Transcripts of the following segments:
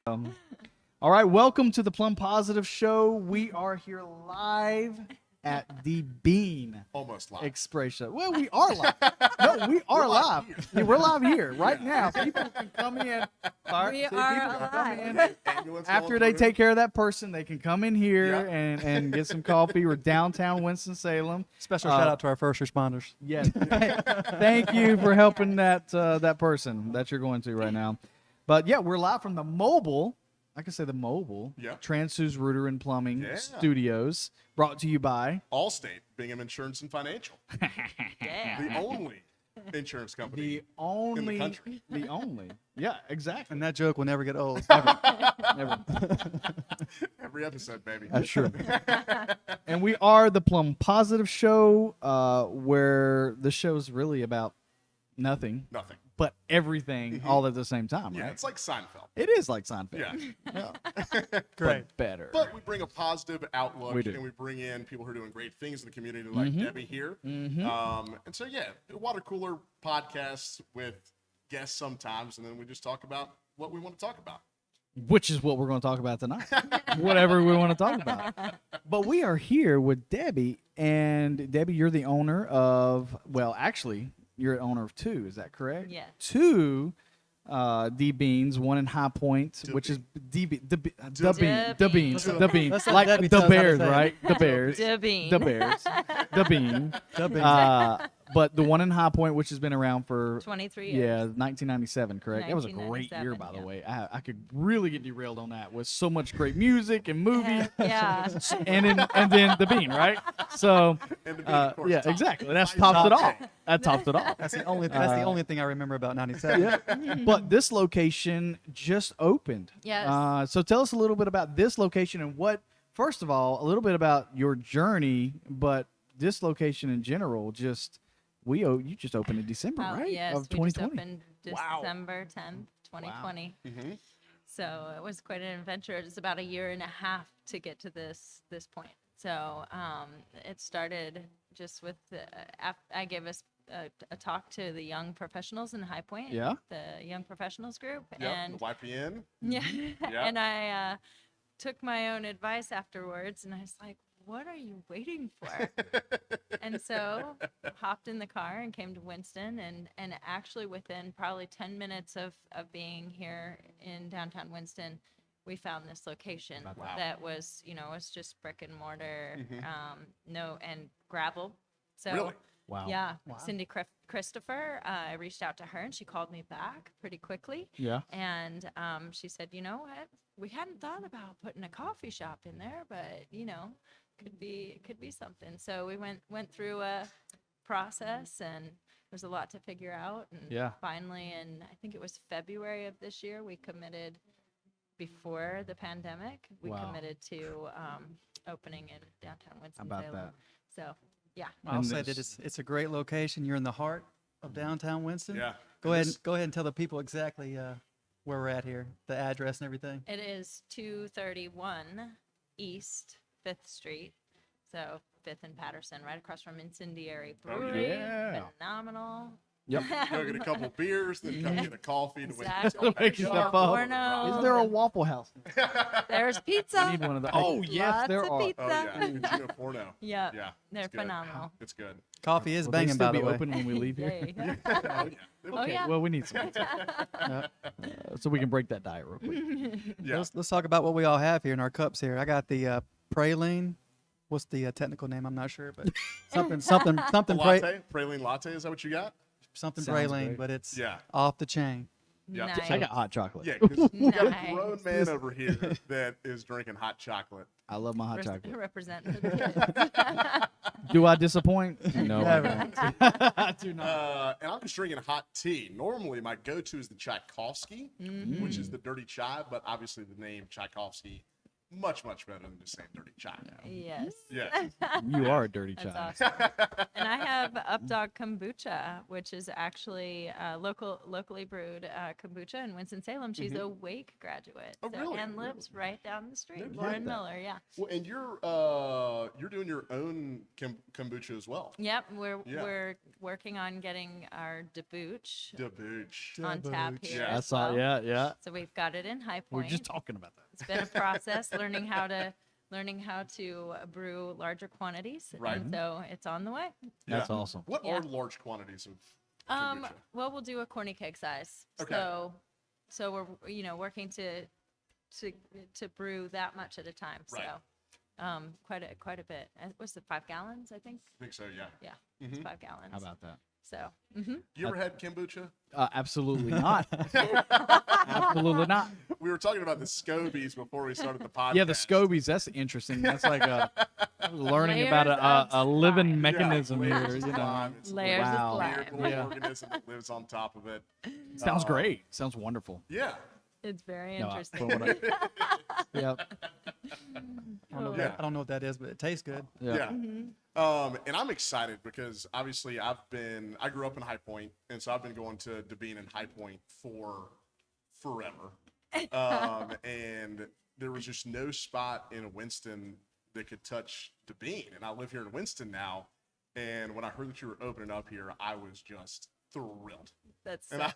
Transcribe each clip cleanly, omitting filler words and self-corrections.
All right, welcome to the Plum Positive Show. We are here live at DeBeen Almost live. Espresso. Well, we are live. No, we are live. Yeah, we're live here right now. People can come in. We are alive. After they take care of that person, they can come in here and get some coffee. We're downtown Winston-Salem. Special shout out to our first responders. Yes. Thank you for helping that person that you're going to right now. But yeah, we're live from the mobile. I can say the mobile. Yep. Transfuse Rooter and Plumbing Studios, brought to you by Allstate, Bingham Insurance and Financial. The only insurance company in the country. The only. Yeah, exactly. And that joke will never get old. Never. Every episode, baby. That's true. And we are the Plum Positive Show, where the show's really about nothing. Nothing. But everything all at the same time, Yeah, right? it's like Seinfeld. It is like Seinfeld. Yeah. Great. But better. But we bring a positive outlook, We do. and we bring in people who are doing great things in the community, like Debbie here. And so, water cooler podcasts with guests sometimes, and then we just talk about what we want to talk about. Which is what we're going to talk about tonight. Whatever we want to talk about. But we are here with Debbie, and Debbie, you're the owner of, well, actually, you're an owner of two. Is that correct? Yeah. Two D-Beans, one in High Point, which is D-Beans, Let's let like Debbie the tell us how to Bears, say it. right? The Bears. DeBeen. The Bears. The Bean. But the one in High Point, which has been around for 23 years. Yeah, 1997, correct? That was a great year, 1997, by the yeah. way. I could really get derailed on that with so much great music and movies. Yeah. and then the Bean, right? So, And the Bean, of course, tops. exactly. That tops it all. That tops it all. That's the only thing I remember about 97. Yeah. But this location just opened. Yes. So tell us a little bit about this location and first of all, a little bit about your journey, but this location in general, you just opened in December, right? Yes, of we just 2020. opened December 10th, 2020. Mm-hmm. So it was quite an adventure. It's about a year and a half to get to this point. So it started just with I gave a talk to the young professionals in High Point. Yeah. The young professionals group. Yep, And the YPN. yeah. Yeah. And I took my own advice afterwards, and I was like, what are you waiting for? And so hopped in the car and came to Winston, and actually within probably 10 minutes of being here in downtown Winston, we found this location that was, was just brick and mortar, and gravel. So Really? Wow. yeah, Cindy Christopher, I reached out to her and she called me back pretty quickly. Yeah. And she said, you know what, we hadn't thought about putting a coffee shop in there, but could be something. So we went through a process, and there's a lot to figure out. And finally, in I think it was February of this year, we committed. Before the pandemic, we committed to opening in downtown Winston-Salem. How about that? So yeah. I'll say that it's a great location. You're in the heart of downtown Winston. Yeah. Go ahead and tell the people exactly where we're at here, the address and everything. It is 231 East 5th Street. So 5th and Patterson, right across from Incendiary Brewery. yeah. Phenomenal. Yep. Go get a couple beers, then come get a coffee. Exactly. Make yourself up. Corno. Is there a Waffle House? There's pizza. I need one of those. Oh, yes, Lots there of are. pizza. Oh, yeah. Gino Forno. Yep. Yeah. They're it's good. phenomenal. It's good. Coffee is Will they banging, still by the be way. open when we leave here? Yeah, yeah. Oh, yeah. Oh, Okay, yeah. well, we need some. So we can break that diet real quick. Yeah. Let's talk about what we all have here in our cups here. I got the praline. What's the technical name? I'm not sure, but something Latte? Praline latte, is that what you got? something Sounds praline, great. but it's Yeah. off the chain. Yeah. Nice. I got hot chocolate. Yeah, because we got a Nice. grown man over here that is drinking hot chocolate. I love my hot chocolate. Represent for the kids. Do I disappoint? No, I Never. don't. I do not. And I'm just drinking hot tea. Normally, my go-to is the Tchaikovsky, which is the dirty chai, but obviously the name Tchaikovsky much better than just saying dirty chai. Yes. Yeah. You are a dirty That's child. awesome. And I have Updog Kombucha, which is actually locally brewed kombucha in Winston-Salem. She's a Wake graduate. Oh, really? And lives right down the street. No Lauren kidding. Miller, yeah. Well, and you're doing your own kombucha as well. Yep, we're Yeah. we're working on getting our debooch Debooch. on tap Debooch. here. Yeah. I as saw. well. Yeah. So we've got it in High We Point. are just talking about that. It's been a process learning how to brew larger quantities. Right. And so it's on the way. That's awesome. What Yeah. are large quantities of kombucha? Well, we'll do a corny keg size. Okay. So we're working to brew that much at a time. Right. So quite a bit. What's it, 5 gallons, I think? I think so, yeah. Yeah. It's 5 gallons. How about that? So You ever had kombucha? Absolutely not. Absolutely not. We were talking about the scobies before we started the podcast. Yeah, the scobies. That's interesting. That's like learning Layers about of a living slime. mechanism layers here. of You know, slime. It's a Layers little of Wow. weird slime. little Yeah. organism that lives on top of it. sounds great. Sounds wonderful. Yeah. it's very No, interesting. but what Yep. Yeah. I don't know what that is, but it tastes good. Yeah. And I'm excited because obviously I grew up in High Point, and so I've been going to DeBeen and High Point for forever. And there was just no spot in Winston that could touch DeBeen. And I live here in Winston now. And when I heard that you were opening up here, I was just thrilled. That's And I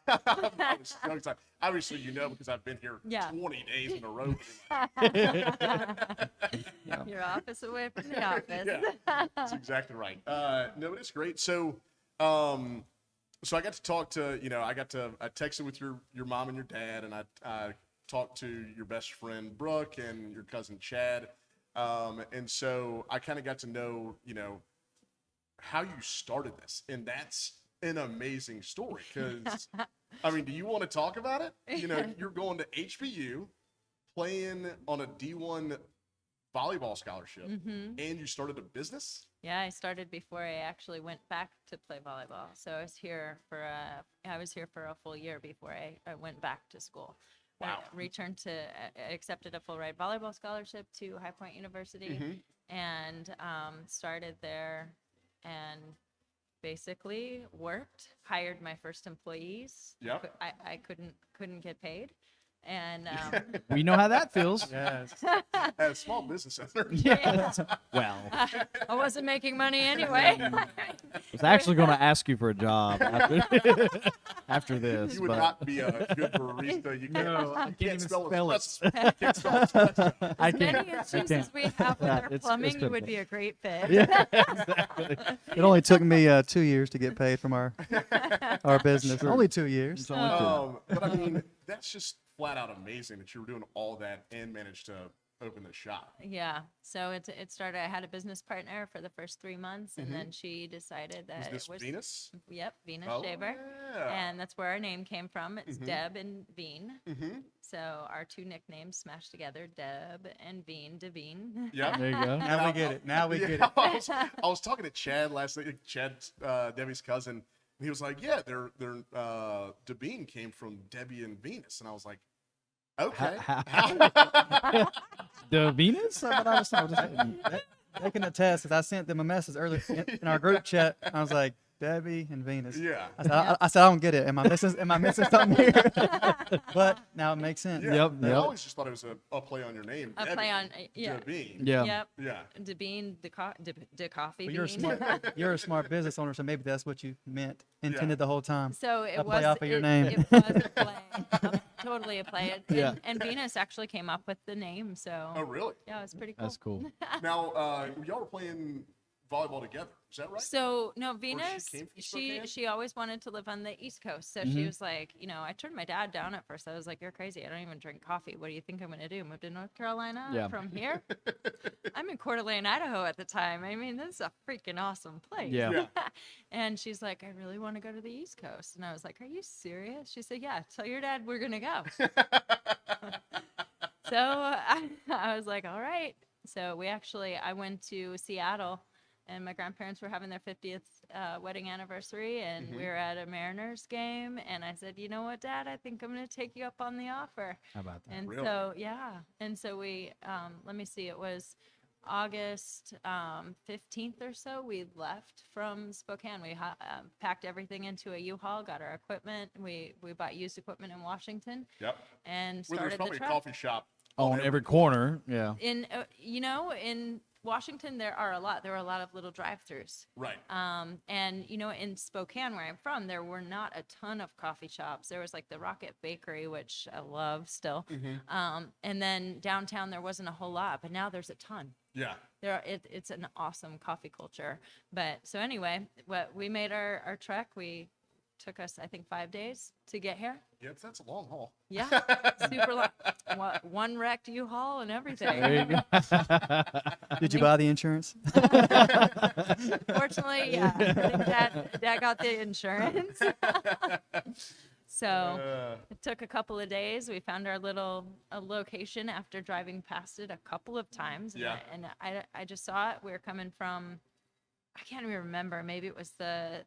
was so excited. Obviously, you know, because I've been here Yeah. 20 days in a row. your office away from the office. Yeah, that's exactly right. No, it's great. So I got to talk to, I texted with your mom and your dad, and I talked to your best friend Brooke and your cousin Chad. And so I kind of got to know, how you started this, and that's an amazing story. Because I mean, do you want to talk about it? You're going to HBU, playing on a D1 volleyball scholarship, and you started a business. Yeah, I started before I actually went back to play volleyball. So I was here for a full year before I went back to school. Wow. I accepted a full ride volleyball scholarship to High Point University, and started there, and basically worked, hired my first employees. Yep. I couldn't get paid, and We know how that feels. Yes. As a small business owner. Yeah. Well, I wasn't making money anyway. I was actually going to ask you for a job after this, You would but not be a good barista. You can't, No, I you can't even spell spell it. espresso. Can't spell espresso. I As many can't. issues I as can't. we have with Yeah, our it's plumbing, you would pitiful. be a great fit. Yeah, exactly. It only took me 2 years to get paid from our business. Only 2 years. It's only two. But I mean, that's just flat out amazing that you were doing all that and managed to open the shop. Yeah. So it started. I had a business partner for the first 3 months, and then she decided Is that this it was Venus? Yep, Venus Oh, Shaver, yeah. and that's where our name came from. It's Deb and Bean. So our two nicknames smashed together: Deb and Bean, DeBeen. Yeah. There you go. Now we get it. Now we get it. I was talking to Chad last night. Chad, Debbie's cousin, and he was like, "Yeah, their DeBeen came from Debbie and Venus," and I was like, "Okay." The Venus? I thought I was talking They can attest, because I sent them a message earlier in our group chat. I was like, Debbie and Venus. Yeah. I said, I don't get it. Am I missing something here? But now it makes sense. Yeah. Yep, I yep. always just thought it was a play on your name. A play on yeah. DeBeen. Yeah. Yep. Yeah. DeBean, the coffee But you're a bean. you're a smart business owner, so maybe that's what you intended the whole time. So it A was play off of your name. It was a play, totally a play. And, Yeah. and Venus actually came up with the name. So Oh, really? yeah, it was pretty cool. That's cool. Now, y'all were playing volleyball together. Is that right? So no, Venus, came from she Spokane? always wanted to live on the East Coast. So she was like, I turned my dad down at first. I was like, "You're crazy. I don't even drink coffee. What do you think I'm gonna do? Move to North Carolina Yeah. from here?" I'm in Coeur d'Alene, Idaho at the time. I mean, this is a freaking awesome place. Yeah. Yeah. And she's like, "I really want to go to the East Coast." And I was like, "Are you serious?" She said, "Yeah, tell your dad we're gonna go." So I was like, "All right." So I went to Seattle and my grandparents were having their 50th wedding anniversary, and we were at a Mariners game, and I said, you know what, Dad, I think I'm going to take you up on the offer. How about that? And Really? so, yeah. And so we, let me see, it was August 15th or so, we left from Spokane. We packed everything into a U-Haul, got our equipment. We bought used equipment in Washington Yep. and Where started there's probably the a trek. coffee shop On every corner, yeah. In, in Washington, there were a lot of little drive-throughs. Right. And in Spokane, where I'm from, there were not a ton of coffee shops. There was like the Rocket Bakery, which I love still. And then downtown, there wasn't a whole lot, but now there's a ton. Yeah. It's an awesome coffee culture. But so anyway, we made our trek. We took us, I think, 5 days to get here. Yeah, that's a long haul. Yeah, super long. One wrecked U-Haul and everything. There you go. Did you buy the insurance? Fortunately, yeah. I think Dad got the insurance. So it took a couple of days. We found our little location after driving past it a couple of times. Yeah. And I just saw it. We were coming from, I can't even remember. Maybe it was the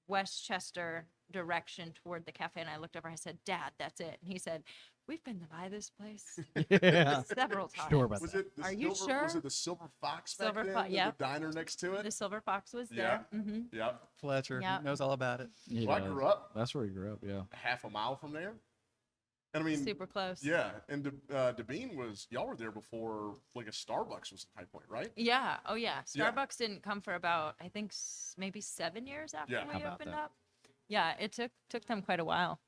Westchester direction toward the cafe. And I looked over. I said, Dad, that's it. And he said, we've been by this place Yeah. several times. Sure about Was that. it the Are you silver, Was sure? it the Silver Fox Silver back Fo- then? yep. The diner next to it? The Silver Fox was Yeah. there. Mm-hmm. Yep. Fletcher Yep. knows all about it. He Well, I does. grew up That's where he grew up, yeah. half a mile from there. And I mean, Super close. yeah. And DeBeen y'all were there before like a Starbucks was in High Point, right? Yeah. Oh, yeah. Yeah. Starbucks didn't come for about, I think, maybe 7 years after Yeah. we How about opened that? up. Yeah, it took them quite a while.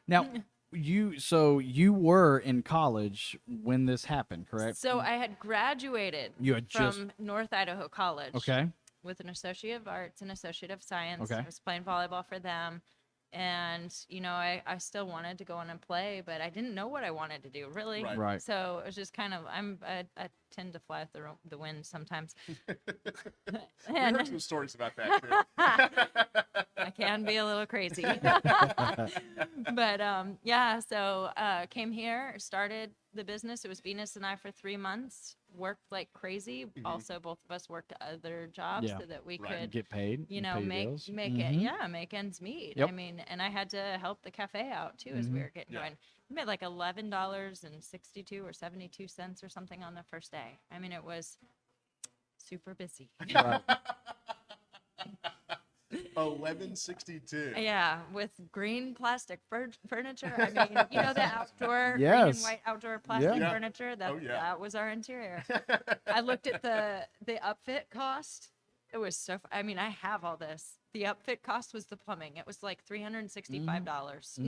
Now, you were in college when this happened, correct? So I had graduated You had just- from North Idaho College Okay. with an Associate of Arts and Associate of Science. Okay. I was playing volleyball for them. And, I still wanted to go on and play, but I didn't know what I wanted to do, really. Right. Right. So it was just kind of, I tend to fly with the wind sometimes. We And- heard some stories about that too. I can be a little crazy. But yeah, so came here, started the business. It was Venus and I for 3 months, worked like crazy. Also, both of us worked other jobs Yeah. so that we Right. could, Get paid. you and know, pay your make bills. make it, yeah, make ends meet. Yep. I mean, and I had to help the cafe out too as we were getting Yeah. going. We made like $11.62 or 72 cents or something on the first day. I mean, it was super busy. Right. 1162. Yeah, with green plastic furniture. I mean, the outdoor green and Yes. white outdoor plastic Yeah. furniture. Oh, yeah. That was our interior. I looked at the upfit cost. It was so. I mean, I have all this. The upfit cost was the plumbing. It was like $365.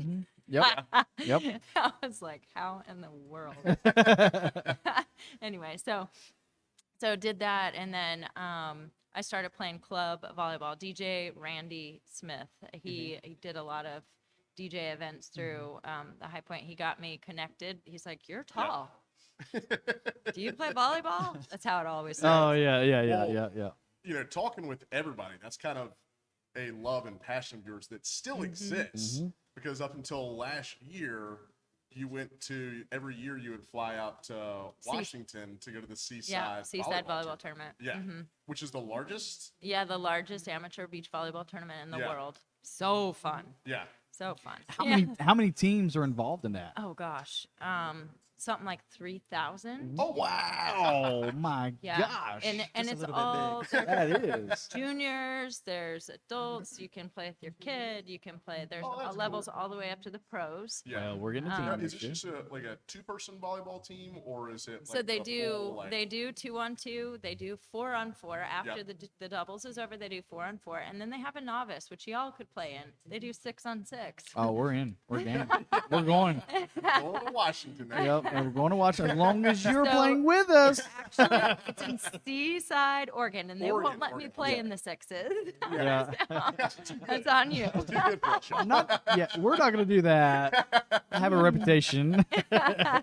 Yep. Yep. I was like, how in the world? Anyway, so did that, and then I started playing club volleyball. DJ Randy Smith, he did a lot of DJ events through the High Point. He got me connected. He's like, "You're tall. Do you play volleyball?" That's how it always starts. Oh yeah, yeah, yeah, Well, yeah, yeah. Talking with everybody, that's kind of a love and passion of yours that still exists. Because up until last year, you went to, every year you would fly out to Washington to go to the Seaside Volleyball Tournament. Yeah, which is the largest. Yeah, the largest amateur beach volleyball tournament in the Yeah. world. So fun. Yeah. So fun. How many teams are involved in that? Oh gosh. Something like 3,000. Oh, wow. Oh my Yeah. gosh. And Just a it's little bit all big. That is. juniors, there's adults, you can play with your kid, you can play, there's Oh, that's levels all the way up to the pros. Yeah. Well, we're getting a team Now, next is it year. just like a two-person volleyball team, or is it like So they the do full, like- 2-on-2, they do 4-on-4. After Yep. the doubles is over, they do 4-on-4, and then they have a novice, which y'all could play in. They do 6-on-6. Oh, we're in. We're game. We're going. Going to Washington now. Yep. And we're going to watch as long as you're So- playing with us. Actually, it's in Seaside, Oregon, and they Oregon, won't let me Oregon, play yeah. in the sixes. Yeah. That's on you. Too good for us, y'all. Not. Yeah. We're not going to do that. I have a reputation. Yeah.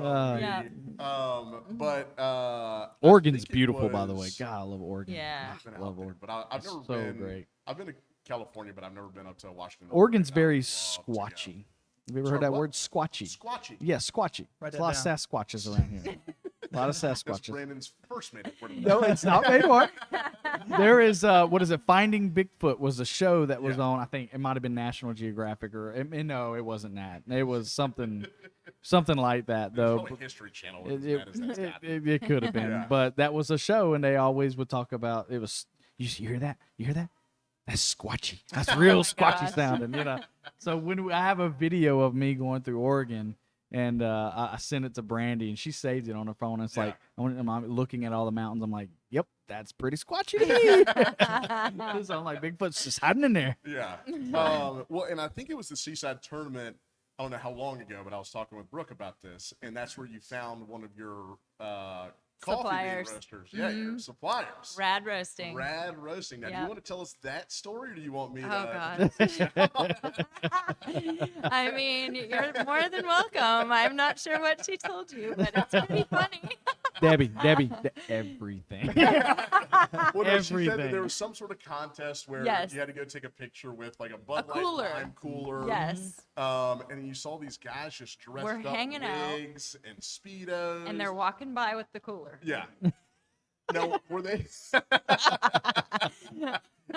Yeah. But Oregon's I think it beautiful, by the way. was- God, I love Oregon. Yeah. I've been out Love there, Oregon. but I've It's never so been. great. I've been to California, but I've never been up to Washington. Oregon's I'd very love to go. squatchy. Have you ever Sorry, heard that what? word? Squatchy. Squatchy. Yeah, squatchy. Write There's a that lot of down. Sasquatches around here. A lot of That's Sasquatches. Brandon's first made it. No, it's not made one. There is what is it? Finding Bigfoot was a show that was Yeah. on. I think it might have been National Geographic no, it wasn't that. It was something like that It's though. probably History Channel. It, As bad as that's got. it could have been, Yeah. but that was a show, and they always would talk about it. Was you hear that? You hear that? That's squatchy. That's real squatchy gosh. sounding, you know. So when I have a video of me going through Oregon, and I sent it to Brandy, and she saved it on her phone. And it's Yeah. like I'm looking at all the mountains. I'm like, yep, that's pretty squatchy to me. So I'm like, Bigfoot's just hiding in there. Yeah. Well, and I think it was the Seaside Tournament. I don't know how long ago, but I was talking with Brooke about this, and that's where you found one of your coffee bean Suppliers. roasters. Yeah, your suppliers. Rad roasting. Rad roasting. Now, do you Yep. want to tell us that story, or do you want me to? Oh God. I mean, you're more than welcome. I'm not sure what she told you, but it's pretty funny. Debbie, everything. Well, no, she said that Everything. there was some sort of contest where Yes. you had to go take a picture with like a Bud Light cooler. lime cooler. Yes. And you saw these guys just dressed We're up, hanging out. wigs and speedos. And they're walking by with the cooler. Yeah. No, were they?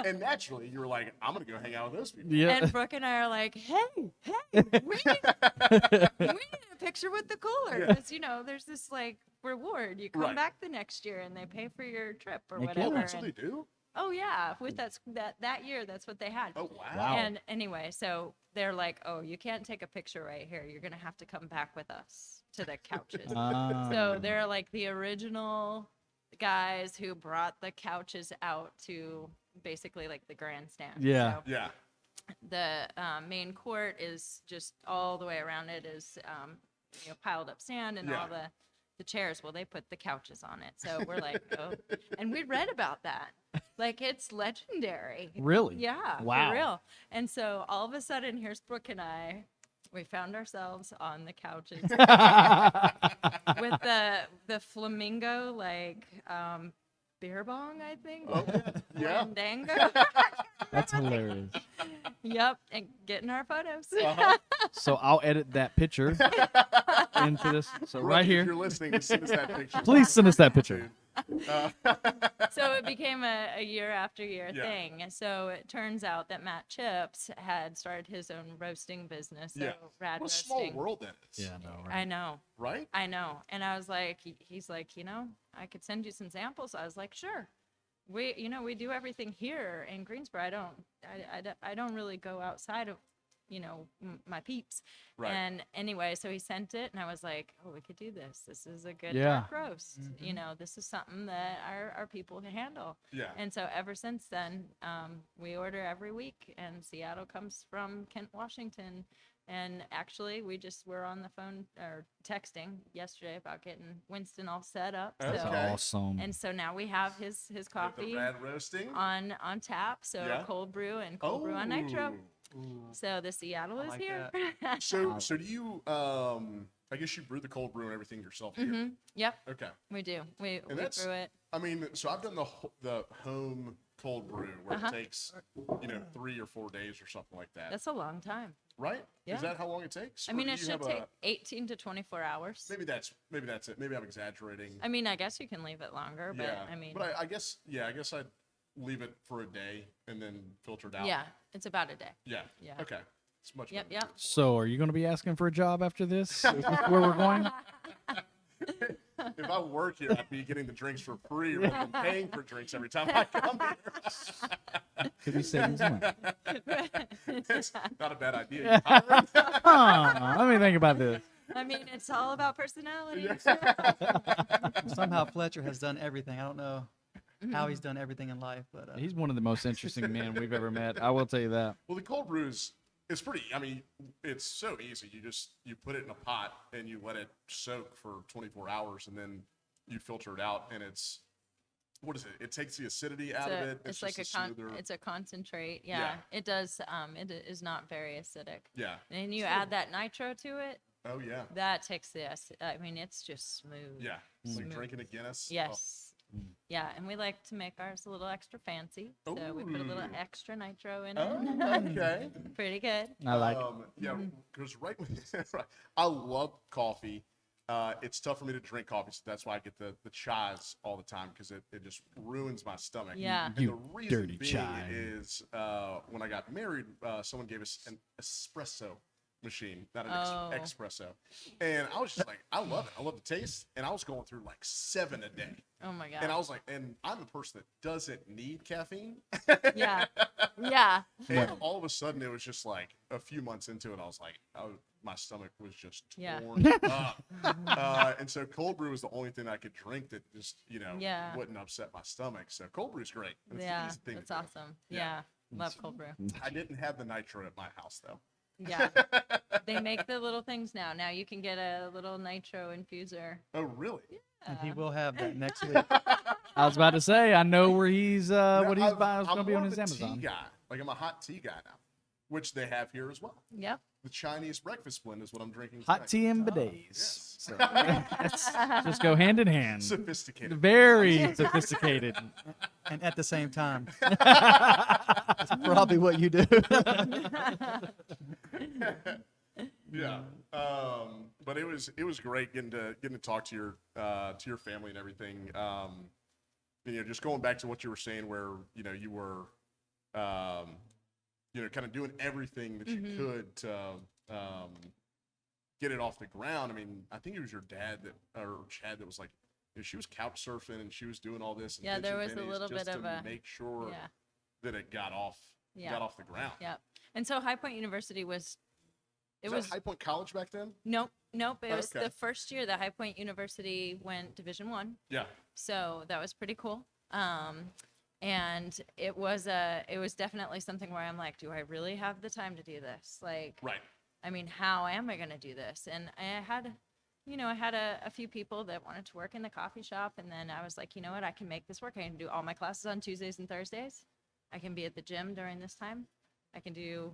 And naturally, you were like, I'm gonna go hang out with those people. Yeah. And Brooke and I are like, hey, we need a picture with the cooler. Yeah. Because, there's this like reward. You come Right. back the next year and they pay for your trip or Heck yeah. whatever. That's what they And- do. oh, yeah. With that year, that's what they had. Oh wow. Wow. And anyway, so they're like, oh, you can't take a picture right here. You're going to have to come back with us to the couches. Ah. So they're like the original guys who brought the couches out to basically like the grandstand. Yeah. So Yeah. the main court is just all the way around it is piled up sand and Yeah. all the chairs. Well, they put the couches on it. So we're like, oh. And we read about that. Like, it's legendary. Really? Yeah, Wow. for real. And so all of a sudden, here's Brooke and I. We found ourselves on the couches with the flamingo beer bong, I think. Oh yeah. Fandango. That's hilarious. Yep, and getting our photos. Uh-huh. So I'll edit that picture into this. So Brooke, right if here, you're listening, just send us that picture. please send us that picture. So it became a year after year Yeah. thing. So it turns out that Matt Chips had started his own roasting business. So Yeah. Rad What a small roasting. world that is. Yeah, no. I know. Right? I know. And I was like, he's like, I could send you some samples. I was like, sure. We do everything here in Greensboro. I don't really go outside of, my peeps. Right. And anyway, so he sent it and I was like, oh, we could do this. This is a good Yeah. dark roast. This is something that our people can handle. Yeah. And so ever since then, we order every week, and Seattle comes from Kent, Washington. And actually, we just were on the phone or texting yesterday about getting Winston all set up. Okay. So, Awesome. and so now we have his With the coffee rad roasting. on tap. So Yeah. cold brew and cold brew on nitro. So the Seattle is like here. So do you? I guess you brew the cold brew and everything yourself here. Yep, Okay. we do. We that's- brew it. I mean, so I've done the home cold brew where Uh-huh. it takes 3 or 4 days or something like that. That's a long time. Right? Yeah. Is that how long it takes? I Or mean, do it you should have take 18 to 24 hours. Maybe that's it. Maybe I'm exaggerating. I mean, I guess you can leave it longer, but yeah. I mean, But I guess I'd leave it for a day and then filter it out. yeah, it's about a day. Yeah. Yeah. Okay. It's much Yep, better. yep. So, are you going to be asking for a job after this? Is this where we're going? If I work here, I'd be getting the drinks for free rather than paying for drinks every time I come here. Could be saving some money. It's not a bad idea. You hiring? Let me think about this. I mean, it's all about personality. Somehow Fletcher has done everything. I don't know how he's done everything in life, but He's one of the most interesting men we've ever met. I will tell you that. Well, the cold brew it's pretty. I mean, it's so easy. You put it in a pot and you let it soak for 24 hours, and then you filter it out, and it's what is it? It takes the acidity out of it. It's like just a smoother. it's a concentrate. Yeah, Yeah. it does. It is not very acidic. Yeah. And you add that nitro to it, Oh yeah. that takes the acid. I mean, it's just smooth. Yeah. It's like Smooth. drinking a Guinness. Yes. Yeah, and we like to make ours a little extra fancy, so we put a little Ooh. extra nitro in Oh, it. okay. Pretty good. I like it. Yeah, because right when I love coffee, It's tough for me to drink coffee, so that's why I get the chais all the time because it just ruins my stomach. Yeah. And You the reason dirty being chai. is when I got married, someone gave us an espresso machine, not an Oh. espresso. And I was just like, I love it. I love the taste. And I was going through like 7 a day. Oh my god. And I was like, and I'm a person that doesn't need caffeine. Yeah. Yeah. And all of a sudden, it was just like a few months into it, I was like, my stomach was just Yeah. torn up. And so cold brew was the only thing I could drink that just, Yeah. wouldn't upset my stomach. So cold brew's great. It's the Yeah. easy thing to That's do. awesome. Yeah. Yeah. Love cold brew. I didn't have the nitro at my house, though. Yeah. They make the little things now. Now you can get a little nitro infuser. Oh, really? And he will have that next week. I was about to say, I know where he's what he's I'm- buying is going to be more on of his a Amazon. Tea guy. Like, I'm a hot tea guy now, which they have here as well. Yep. The Chinese breakfast blend is what I'm drinking Hot tonight. tea and bidets. yes. So, that's- just go hand in hand. Sophisticated. Very sophisticated. And at the same time. That's probably what you do. Yeah. But it was great getting to talk to your family and everything. Just going back to what you were saying, where you were, kind of doing everything that you could to get it off the ground. I mean, I think it was your dad or Chad that was like, she was couch surfing and she was doing all this. And Yeah, there pinching was a pennies little just bit of to a- make sure Yeah. that it got off the ground. Yep. And so High Point University was. It Was was that High Point College back then? nope. It was Okay. the first year that High Point University went Division 1. Yeah. So that was pretty cool. And it was definitely something where I'm like, do I really have the time to do this? Like, Right. I mean, how am I going to do this? And I had a few people that wanted to work in the coffee shop. And then I was like, you know what? I can make this work. I can do all my classes on Tuesdays and Thursdays. I can be at the gym during this time. I can do,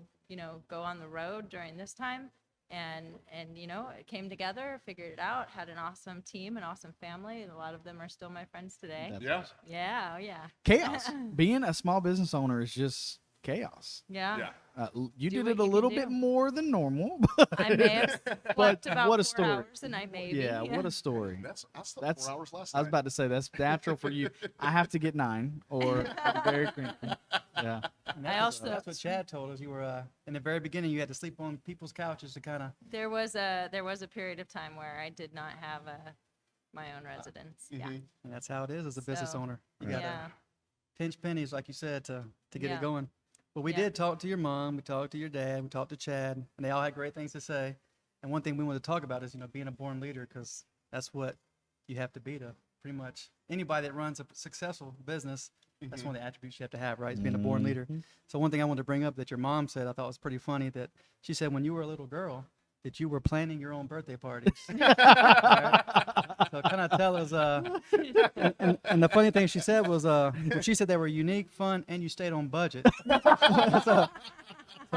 go on the road during this time. And it came together, figured it out, had an awesome team, an awesome family. And a lot of them are still my friends today. That's Yeah. Yeah. Oh, yeah. Chaos. Being a small business owner is just chaos. Yeah. Yeah. You Do did what it a you little can bit do. more than normal. I may have slept about what a 4 story. hours a night, maybe. Yeah, what a story. I slept That's- 4 hours last I was night. about to say that's natural for you. I have to get 9 or I'm very cranky. Yeah. And I that's also- what Chad told us. You were in the very beginning. You had to sleep on people's couches to kind of. There was a period of time where I did not have my own residence. Yeah. Mhm. And that's how it is as a business So, owner. You gotta Yeah. pinch pennies, like you said, to get Yeah. it going. But we Yeah. did talk to your mom. We talked to your dad. We talked to Chad, and they all had great things to say. And one thing we wanted to talk about is being a born leader, because that's what you have to be to pretty much anybody that runs a successful business. That's one of the attributes you have to have, right? Is being a born leader. So one thing I wanted to bring up that your mom said I thought was pretty funny, that she said when you were a little girl that you were planning your own birthday parties. Right? So kind of tell us. And the funny thing she said was, she said they were unique, fun, and you stayed on budget. So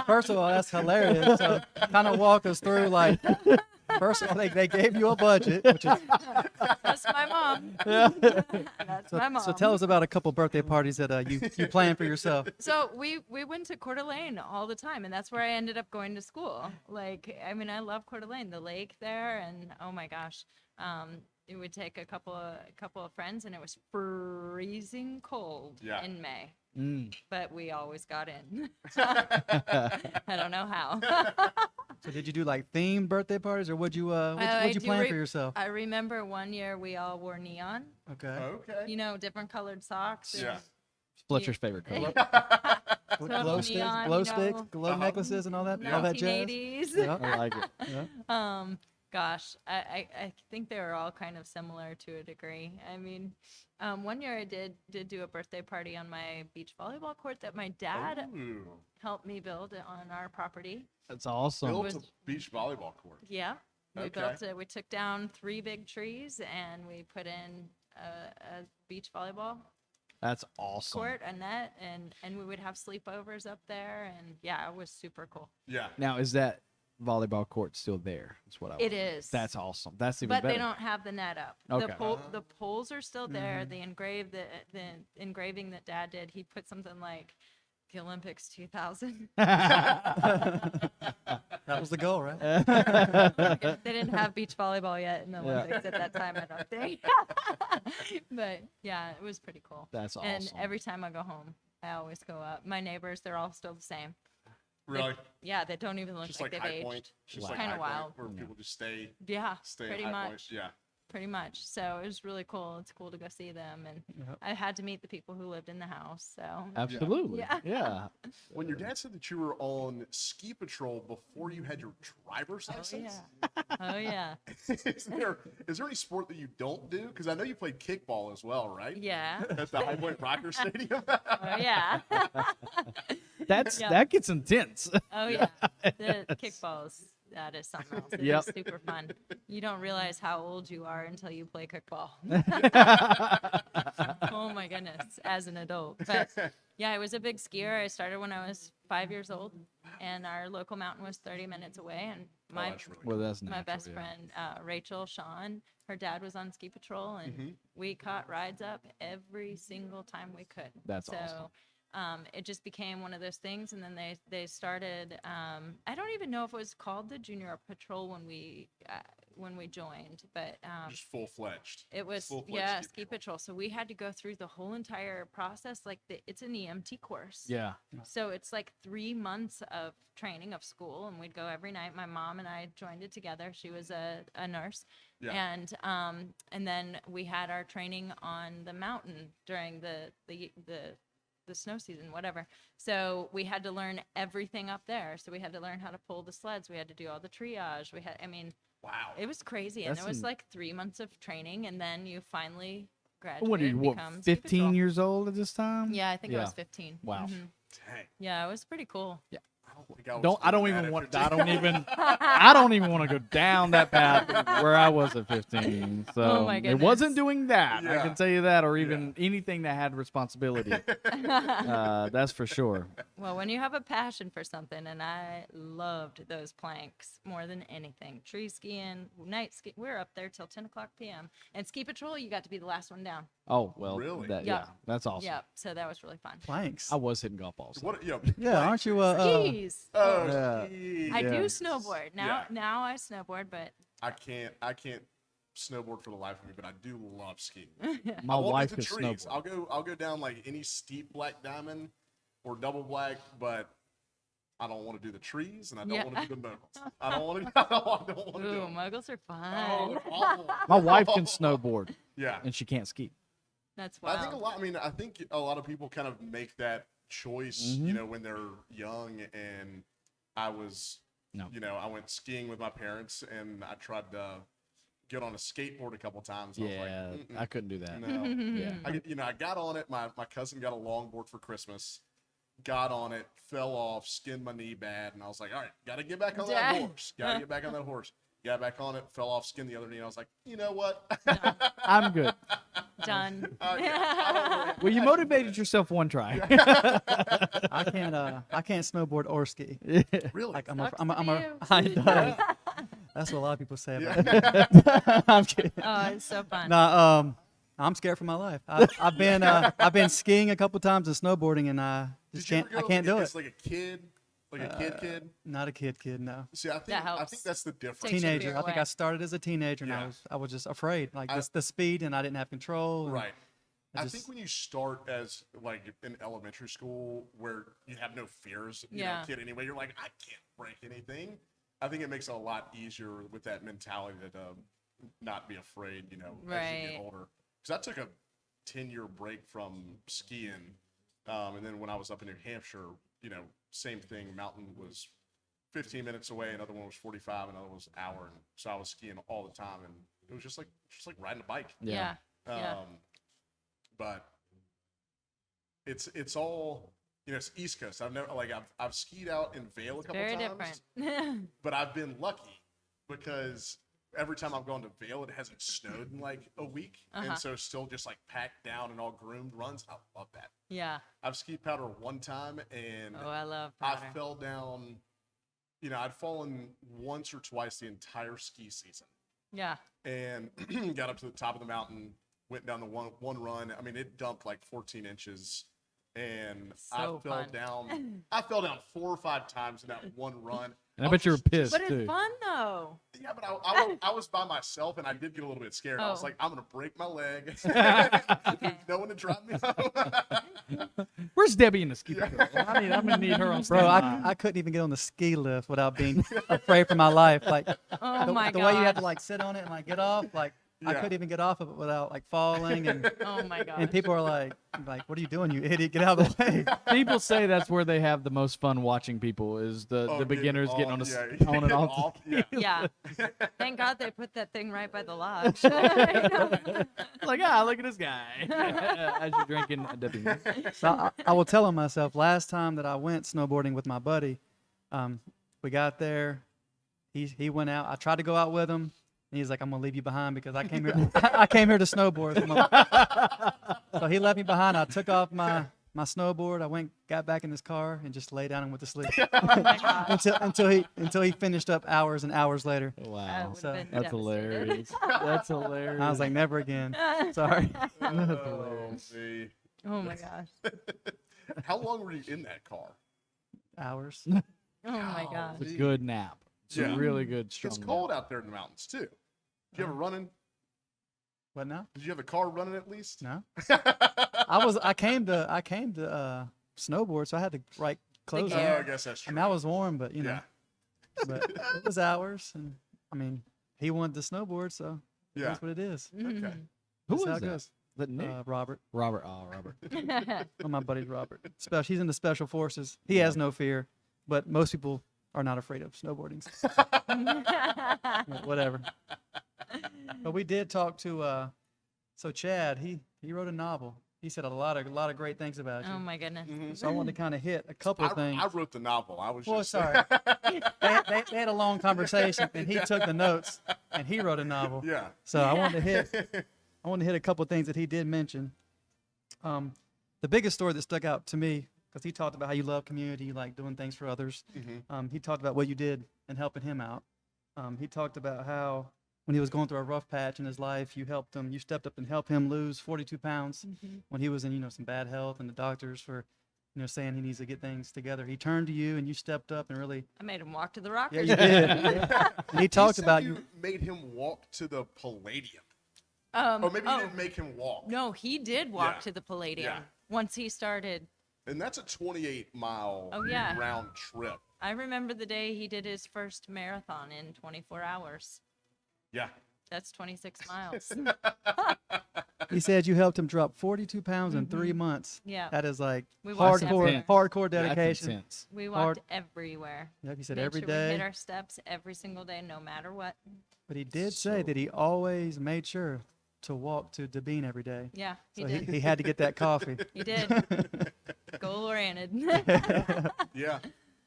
first of all, that's hilarious. So kind of walk us through, like, first of all, they gave you a budget, which is That's my mom. That's my mom. so tell us about a couple birthday parties that you planned for yourself. So we went to Coeur d'Alene all the time, and that's where I ended up going to school. Like, I mean, I love Coeur d'Alene, the lake there, and oh my gosh, it would take a couple of friends, and it was freezing cold Yeah. in May, Mm. but we always got in. I don't know how. So did you do like themed birthday parties, or what'd you I do plan for yourself? I remember one year we all wore neon, Okay. Okay. Different colored socks. and- Yeah. Fletcher's favorite color. Total Glow sticks, neon, glow you sticks, know. glow necklaces, and all that jazz. 1980s. Yep. I like it. Yep. Gosh, I think they were all kind of similar to a degree. I mean, one year I did do a birthday party on my beach volleyball court that my dad Ooh. helped me build on our property. That's awesome. Built was- a beach volleyball court. Yeah, we Okay. built it. We took down 3 big trees and we put in a beach volleyball That's awesome. court, a net, and we would have sleepovers up there. And yeah, it was super cool. Yeah. Now, is that volleyball court still there? That's what I It want. is. That's awesome. That's even But better. they don't have the net up. Okay. The poles are still there. The engraving that Dad did, he put something like The Olympics 2000. That was the goal, right? They didn't have beach volleyball yet in the Olympics at that time, I don't think. But yeah, it was pretty cool. That's awesome. And every time I go home, I always go up. My neighbors, they're all still the same. Really? Yeah, they don't even look Just like like they've High aged. Point. Just Wow. like Kinda High Point, wild. where people just stay Yeah, at pretty High much. Point. Yeah. Pretty much. So it was really cool. It's cool to go see them, and Yep. I had to meet the people who lived in the house. So Absolutely. Yeah. Yeah. When your dad said that you were on ski patrol before you had your driver's oh license, yeah, oh yeah, is there any sport that you don't do? Because I know you played kickball as well, right? yeah, At the High Point Rocker Stadium. oh yeah, Yeah. That gets intense. oh yeah. The kickballs. That is something else. It is Yep. super fun. You don't realize how old you are until you play kickball. Oh my goodness, as an adult. But yeah, I was a big skier. I started when I was 5 years old, and our local mountain was 30 minutes away. And my That's really Well, that's my natural, best yeah. friend, Rachel Sean, her dad was on ski patrol, and Mm-hmm. we caught rides up every single time we could. That's so, awesome. It just became one of those things, and then they started. I don't even know if it was called the Junior Patrol when we joined, but just full-fledged. it was full-fledged ski ski patrol. So we had to go through the whole entire process. Like it's an EMT course. Yeah. So it's like 3 months of training of school, and we'd go every night. My mom and I joined it together. She was a nurse, Yeah. and then we had our training on the mountain during the snow season, whatever. So we had to learn everything up there. So we had to learn how to pull the sleds. We had to do all the triage. Wow. It was crazy, and That's it was some- like 3 months of training, and then you finally graduate. What are you, and what, become ski 15 patrol. years old at this time? Yeah, I think I Yeah. was 15. Wow. Mhm. Dang. Yeah, it was pretty cool. I don't think I was I don't doing that even at want 15. I don't even want to go down that path where I was at 15. So Oh my it wasn't goodness. doing that. I Yeah. can tell you that, or even anything that had responsibility. That's for sure. Well, when you have a passion for something, and I loved those planks more than anything. Tree skiing, night ski. We're up there till 10 o'clock p.m. And ski patrol, you got to be the last one down. Oh well, Really? yeah, Yeah. that's awesome. Yep. So that was really fun. Planks. I was hitting golf balls. What? Yeah. Yeah, aren't you? Jeez. Oh, Yeah. geez. I do Yeah. snowboard now. Yeah. Now I snowboard, but I can't snowboard for the life of me, but I do love skiing. My I won't wife do could the trees. snowboard. I'll go down like any steep black diamond or double black, but I don't want to do the trees and I don't Yeah. want to do the moguls. I don't want to. I don't want to do ooh, them. muggles are fun. Oh, they're awful. My wife can snowboard Yeah. and she can't ski. That's I wild. think a lot. I mean, I think a lot of people kind of make that choice, Mm-hmm. you know, when they're young. And I was, No. you know, I went skiing with my parents, and I tried to get on a skateboard a couple times. And Yeah, I was like, I couldn't do that. no. Yeah. I got on it. My cousin got a longboard for Christmas. Got on it, fell off, skinned my knee bad, and I was like, all right, got to get back on that Dang. horse. Got to get back on that horse. Got back on it, fell off, skinned the other knee. And I was like, you know what? I'm good. Done. Okay, I don't really- Well, you motivated yourself one try. I can't snowboard or ski. Really? Like I'm Sucks a, I'm a, to I'm be a, you. I know. That's what a lot of people say about me. I'm kidding. Oh, it's so fun. Nah, I'm scared for my life. I've been skiing a couple times and snowboarding, and I just Did you can't. ever I go can't do as it. like a kid, kid. Not a kid, no. See, I think That I helps. think that's the difference. Takes your Teenager. fear I think away. I started as a teenager, and Yeah. I was just afraid, like I- the speed, and I didn't have control. and Right. I just- think when you start as like in elementary school where you have no fears, you know, Yeah. kid anyway, you're like, I can't break anything. I think it makes it a lot easier with that mentality to not be afraid, you know, as you Right. get older. Because I took a 10-year break from skiing, and then when I was up in New Hampshire, you know, same thing. Mountain was 15 minutes away, another one was 45, another was an hour, and so I was skiing all the time, and it was just like riding a bike. Yeah. Yeah. But it's all, you know, it's East Coast. I've skied out in Vail a couple Very times, different. but I've been lucky because every time I've gone to Vail, it hasn't snowed in like a week, Uh-huh. and so it's still just like packed down and all groomed runs. I love that. Yeah. I've skied powder one time, and Oh, I love I powder. fell down. You know, I'd fallen once or twice the entire ski season, Yeah. and got up to the top of the mountain, went down the one run. I mean, it dumped like 14 inches, and So I fell fun. down. I fell down 4 or 5 times in that one run. And I bet you were pissed But too. it's fun though. Yeah, but I was by myself, and I did get a little bit scared. I was Oh. like, I'm gonna break my leg. Okay. No one to drive me home. Where's Debbie in the ski patrol? I'm gonna need her on Bro, standby. I couldn't even get on the ski lift without being afraid for my life. Like Oh my the god. way you have to like sit on it and like get off, like I Yeah. couldn't even get off of it without like falling and Oh my god. and people are like, what are you doing, you idiot? Get out of the way. People say that's where they have the most fun watching people is the Oh, beginners getting on off, the on and off. Yeah. Yeah. Thank God they put that thing right by the lodge. Like, look at this guy. As you're drinking a Debbie. So I will tell myself last time that I went snowboarding with my buddy, we got there, he went out. I tried to go out with him. And he's like, I'm gonna leave you behind because I came here. I came here to snowboard. So he left me behind. I took off my snowboard. I got back in his car, and just lay down and went to sleep Oh my gosh. until he finished up hours and hours later. I Wow. would've So- been That's devastated. hilarious. That's hilarious. I was like, never again. Sorry. Oh, see. Oh my gosh. How long were you in that car? Hours. Oh my gosh. it's a good nap. It's Yeah. a really good strong It's cold nap. out there in the mountains too. Did you have it running? What now? Did you have the car running at least? No. I came to snowboard, so I had the right clothes gear. Oh, I on. guess that's I true. mean, I was warm, but you know, Yeah. but it was hours, and I mean, he wanted to snowboard, so Yeah. that's what it is. Okay. Who That's was how it that? goes. That Nick? Robert. Robert. Oh, Robert. Mhm. One of my buddies, Robert. He's in the special forces. He has no fear, but most people are not afraid of snowboarding. But whatever. But we did talk to so Chad. He wrote a novel. He said a lot of great things about you. Oh my goodness. So I wanted to kind of hit a couple of things. I wrote the novel. I was Well, just sorry. they had a long conversation, and he took the notes, and he wrote a novel. Yeah. So I wanted to hit a couple of things that he did mention. The biggest story that stuck out to me, because he talked about how you love community, you like doing things for others. He talked about what you did in helping him out. He talked about how when he was going through a rough patch in his life, you helped him. You stepped up and helped him lose 42 pounds when he was in some bad health, and the doctors were saying he needs to get things together. He turned to you, and you stepped up and really. I made him walk to the rocker. Yeah, you did. And he talked said about you made him walk to the Palladium. Um, Or maybe you oh, didn't make him walk. No, he did walk Yeah. to the Palladium Yeah. once he started. And that's a 28-mile Oh, yeah. round trip. I remember the day he did his first marathon in 24 hours. Yeah. That's 26 miles. He said you helped him drop 42 pounds in 3 months. Yeah. That is like We walked hardcore, everywhere. hardcore That's dedication. intense. We Hard- walked everywhere. Yep, he said Made every sure we hit day. our steps every single day, no matter what. But he did say that he always made sure to walk to DeBeen every day. Yeah, he So did. he had to get that coffee. He did. Goal oriented. Yeah.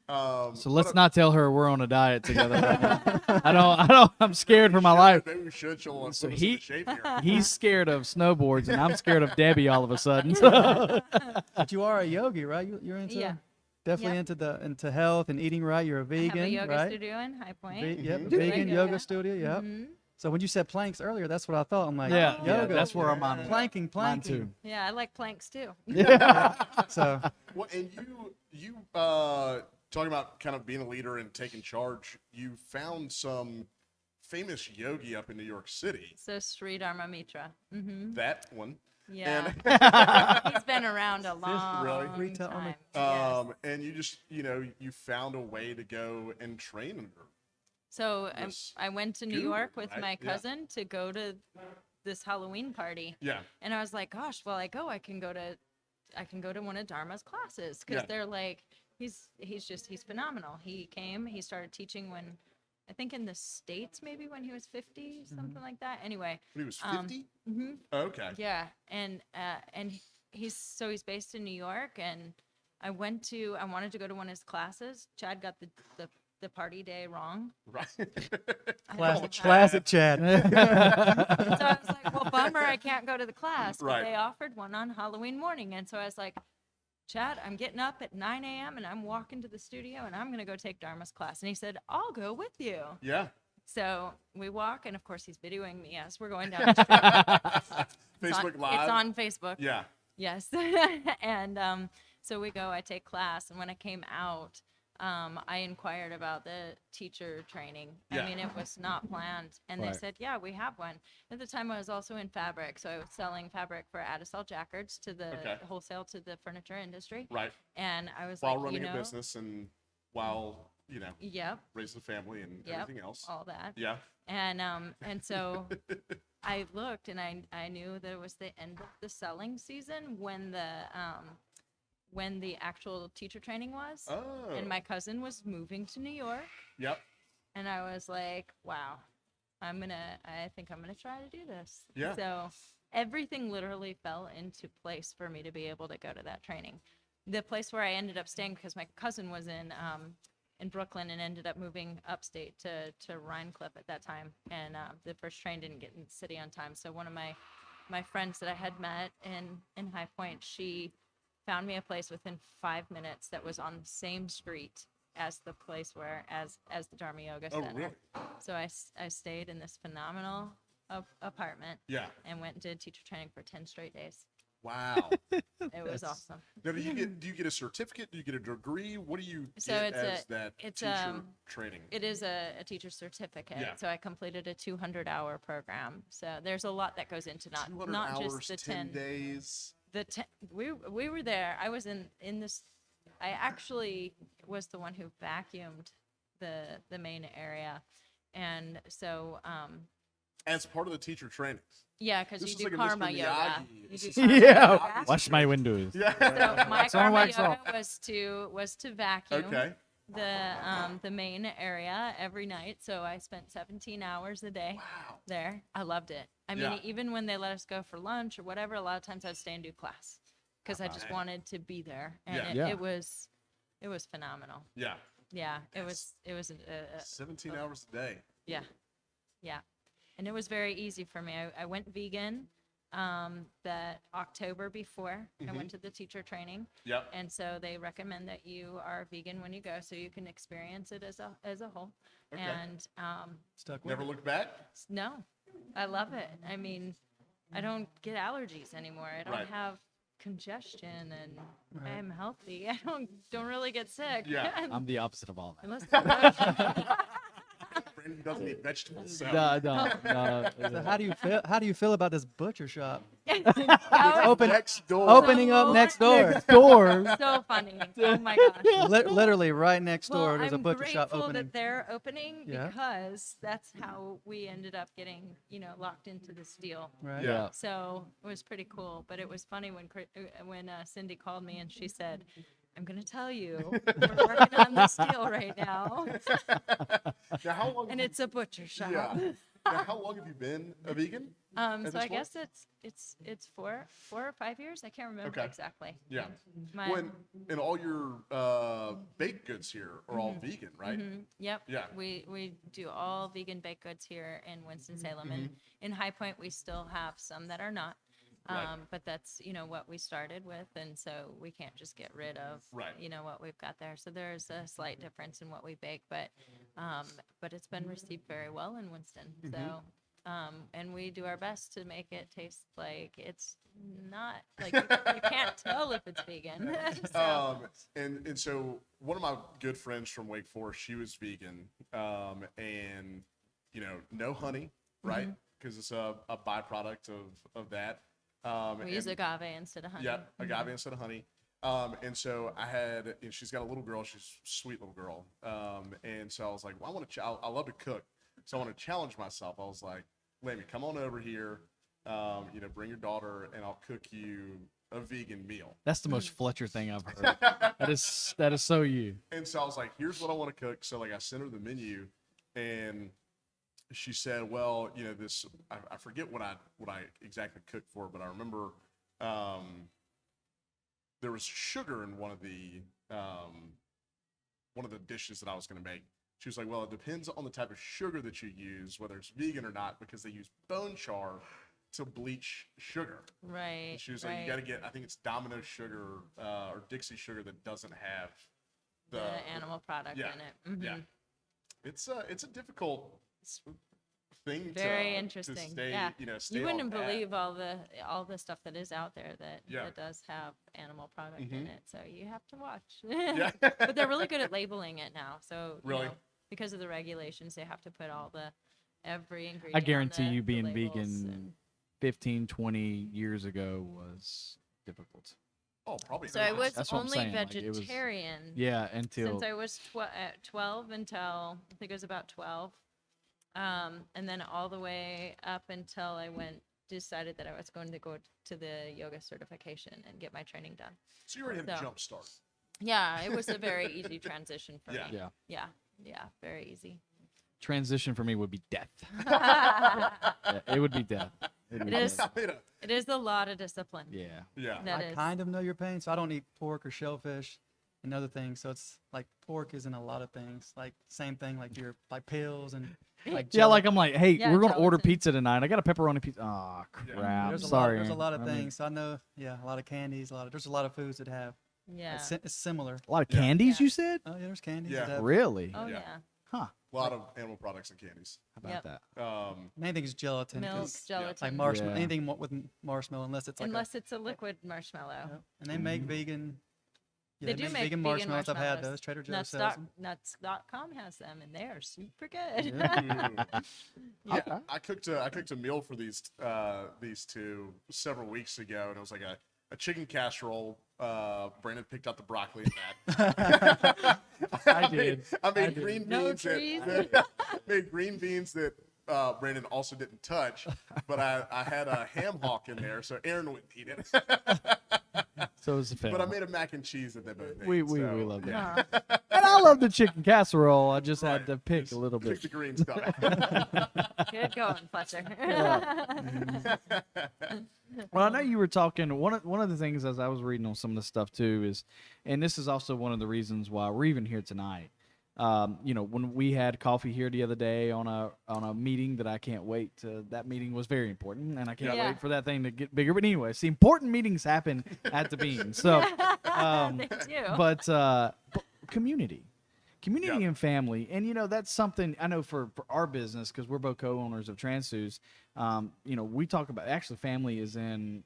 So let's not tell her we're on a diet together. Right now. I don't. I'm scared for my life. Maybe we should. She'll put So us he- into shape here. He's scared of snowboards, and I'm scared of Debbie all of a sudden. So. But you are a yogi, right? You're into Yeah. definitely Yep. into health and eating right. You're a I have vegan, a yoga right? studio in High Point. Yep, a Mhm. vegan Like yoga yoga. studio. Yep. Mhm. So when you said planks earlier, that's what I thought. I'm like, Yeah, yeah, yoga. that's where I'm on. Planking, Mine planking. too. Yeah, I like planks too. So Well, and you talking about kind of being a leader and taking charge. You found some famous yogi up in New York City. So Sri Dharma Mitra. Hmm That one. Yeah. And He's been around a long Really? Retail only. time. Yes. and you just you found a way to go and train under. So this I went to New guru, York with right? my Yeah. cousin to go to this Halloween party. Yeah. And I was like, gosh, well, I can go to one of Dharma's classes because Yeah. they're like, he's phenomenal. He came, he started teaching when, I think in the States, maybe when he was 50, something like that. Anyway. When he was Um, 50? hmm Okay. Yeah. And he's based in New York, and I wanted to go to one of his classes. Chad got the party day wrong. Right. I classic, don't have- classic Chad. So I was like, well, bummer, I can't go to the class. But Right. they offered one on Halloween morning. And so I was like, Chad, I'm getting up at 9 a.m. and I'm walking to the studio and I'm going to go take Dharma's class. And he said, I'll go with you. Yeah. So we walk, and of course, he's videoing me as we're going down the street. Facebook Live. It's on Facebook. Yeah. Yes. And so we go, I take class, and when I came out, I inquired about the teacher training. Yeah. I mean, it was not planned. And they Right. said, yeah, we have one. At the time, I was also in fabric. So I was selling fabric for Adisel Jackards to the Okay. wholesale to the furniture industry. Right. And I was While like, running you a know, business and while, yep, raising a family and yep, everything else. all that. Yeah. And so I looked, and I knew that it was the end of the selling season when the actual teacher training was. Oh. And my cousin was moving to New York, Yep. and I was like, wow, I think I'm gonna try to do this. Yeah. So everything literally fell into place for me to be able to go to that training. The place where I ended up staying, because my cousin was in Brooklyn and ended up moving upstate to Rhinecliff at that time, and the first train didn't get in the city on time. So one of my friends that I had met in High Point, she found me a place within 5 minutes that was on the same street as the place as the Dharma Yoga Oh, Center. really? So I stayed in this phenomenal apartment Yeah. and went and did teacher training for 10 straight days. Wow. It was awesome. Now, do you get a certificate? Do you get a degree? What do you So get it's as that it's, teacher training? It is a teacher certificate. Yeah. So I completed a 200-hour program. So there's a lot that goes into 200 not hours, just the 10 days. We were there. I was in this. I actually was the one who vacuumed the main area, and so As part of the teacher trainings. yeah, because This you is do like a karma Mr. yoga. Miyagi. You This do is- karma Yeah. yoga. Wash my windows. Yeah. So my Wax on, karma wax yoga off. was to vacuum Okay. the main area every night. So I spent 17 hours a day Wow. there. I loved it. I mean, Yeah. even when they let us go for lunch or whatever, a lot of times I'd stay and do class because I just man. wanted to be there, and Yeah. Yeah. it was phenomenal. Yeah. Yeah, it was 17 hours a day. yeah, yeah, and it was very easy for me. I went vegan that October before I went to the teacher training. Yep. And so they recommend that you are vegan when you go, so you can experience it as a whole. Okay. And Stuck with Never it. looked back? no, I love it. I mean, I don't get allergies anymore. I don't Right. have congestion, and Right. I'm healthy. I don't really get sick. Yeah. I'm the opposite of all that. Unless Brandon doesn't eat vegetables. So. No. So how do you feel? How do you feel about this butcher shop Oh, Next door. opening up next door? Doors. so funny. Oh my gosh. Literally right next door, there's a I'm butcher shop grateful opening. that they're opening Yeah. because that's how we ended up getting, locked into this deal. Right. Yeah. So it was pretty cool. But it was funny when Cindy called me and she said, "I'm gonna tell you, we're working on this deal right now, Now, how long? and it's a butcher shop." Yeah. Now, how long have you been a vegan? at So this I point? guess it's 4 or 5 years. I can't remember Okay. exactly. Yeah. My, And all your baked goods here are all vegan, right? Yep. Yeah. We do all vegan baked goods here in Winston-Salem, and in High Point we still have some that are not. Right. But that's what we started with, and so we can't just get rid of Right. what we've got there. So there's a slight difference in what we bake, but it's been received very well in Winston. So and we do our best to make it taste like it's not like you can't tell if it's vegan. So, And so one of my good friends from Wake Forest, she was vegan, and no honey, right? Because it's a byproduct of that. we use agave instead of honey. Yeah, agave instead of honey. And so she's got a little girl. She's a sweet little girl. And so I was like, well, I love to cook. So I want to challenge myself. I was like, Lemmy, come on over here. Bring your daughter and I'll cook you a vegan meal. That's the most Fletcher thing I've heard. That is so you. And so I was like, here's what I want to cook. So like I sent her the menu and she said, well, I forget what I exactly cooked for, but I remember there was sugar in one of the dishes that I was going to make. She was like, well, it depends on the type of sugar that you use, whether it's vegan or not, because they use bone char to bleach sugar. Right. And she was like, right. you got to get, I think it's Domino sugar or Dixie sugar that doesn't have the animal product yeah, in it. Mhm. Yeah. It's a difficult thing Very to interesting. stay, Yeah. stay You on wouldn't that. believe all the stuff that is out there that, Yeah. that does have animal product in it. So you have to watch. Yeah. But they're really good at labeling it now. So Really? because of the regulations, they have to put every ingredient. I guarantee on the you being labels vegan 15, 20 years ago was difficult. Oh, probably. So I was That's what I'm only saying, like, it was- vegetarian. Yeah, until Since I was 12 until I think it was about 12, and then all the way up until I decided that I was going to go to the yoga certification and get my training done. So you already had a So- jump start. Yeah, it was a very easy transition for Yeah. me. yeah, Yeah, very easy. transition for me would be death. Yeah, it would be death. It'd be It is. death. I made a- It is a lot of discipline. Yeah. yeah. That I is. kind of know your pain, so I don't eat pork or shellfish and other things. So it's like pork is in a lot of things. Like same thing, like your like pills and like Yeah, like I'm like, hey, Yeah, we're gonna order gelatin. pizza tonight. I got a pepperoni pizza. Oh crap! there's a Sorry. lot. There's a lot of I mean, things. So I know. Yeah, a lot of candies. There's a lot of foods that have. Yeah. It's similar. a lot of Yeah. candies. Yeah. You said? Oh yeah, there's candies. Yeah. That have, Really? Oh Yeah. yeah. Huh? A lot of animal products and candies. How about Yep. that? Main thing is gelatin. Milk, 'cause, gelatin. like marshmallow. Yeah. Anything with marshmallow, unless it's like Unless it's a liquid marshmallow. Yep. And they make vegan. Yeah, They do make vegan marshmallows. I've had marshmallows. those. Trader Joe's sells them. Nuts.com has them, and they are super good. Yeah, Okay. I cooked a meal for these two several weeks ago, and it was like a chicken casserole. Brandon picked out the broccoli and that. I did. I made I did. green No beans trees. that made green beans that Brandon also didn't touch, but I had a ham hock in there, so Aaron wouldn't eat it. So it's a fail. But I made a mac and cheese that they both ate. we so, love that. Aw. And I love the chicken casserole. I just had Right. to pick Just a little Pick bit. the green stuff. Good going, Fletcher. Well, I know you were talking. One of the things as I was reading on some of the stuff too is, and this is also one of the reasons why we're even here tonight. When we had coffee here the other day on a meeting that I can't wait to, that meeting was very important, and I can't Yeah. wait for that thing to get bigger. But anyway, see, important meetings happen at DeBeen. So, They do. but community Yep. and family, and that's something I know for our business, because we're both co-owners of Transfuse. We talk about, actually, family is in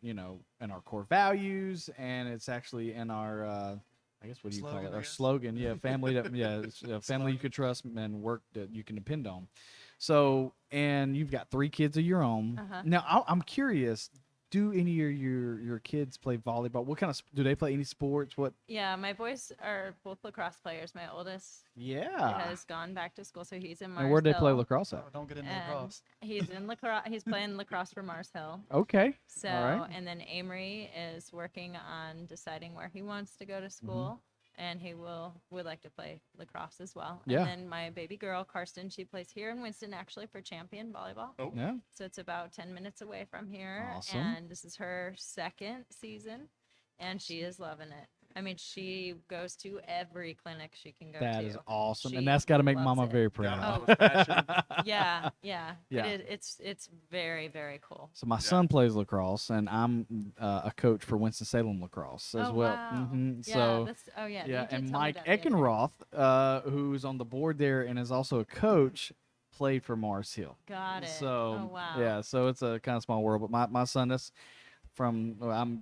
our core values, and it's actually in our I guess, what do you call Slogan, it? I Our guess. slogan. Yeah, family that it's, family you could trust and work that you can depend on. So, and you've got 3 kids of your own. Uh-huh. Now, I'm curious, do any of your kids play volleyball? What kind of do they play any sports? What? Yeah, my boys are both lacrosse players. My oldest Yeah. has gone back to school, so he's in Mars And where'd they play Hill, lacrosse at? Oh, don't get into and lacrosse. he's in lacrosse. He's playing lacrosse for Mars Hill. Okay. So, All right. and then Amory is working on deciding where he wants to go Mm-hmm. to school, and he would like to play lacrosse as well. Yeah. And then my baby girl, Karsten, she plays here in Winston, actually, for Champion Volleyball. Oh. Yeah. So it's about 10 minutes away from here. Awesome. And this is her second season, and she is loving it. I mean, she goes to every clinic she can go to. That is awesome, She and that's got to make loves Mama it. very Yeah, proud. the passion. Yeah, yeah. Yeah. It is, it's very, very cool. So my son plays lacrosse, and I'm a coach for Winston-Salem lacrosse as Oh, well. wow. Mhm. Yeah, So that's, oh, yeah. you yeah, did and tell me Mike that the other day. Eckenroth, who's on the board there and is also a coach, played for Mars Hill. Got it. So Oh, wow. yeah, so it's a kind of small world. But my son, that's from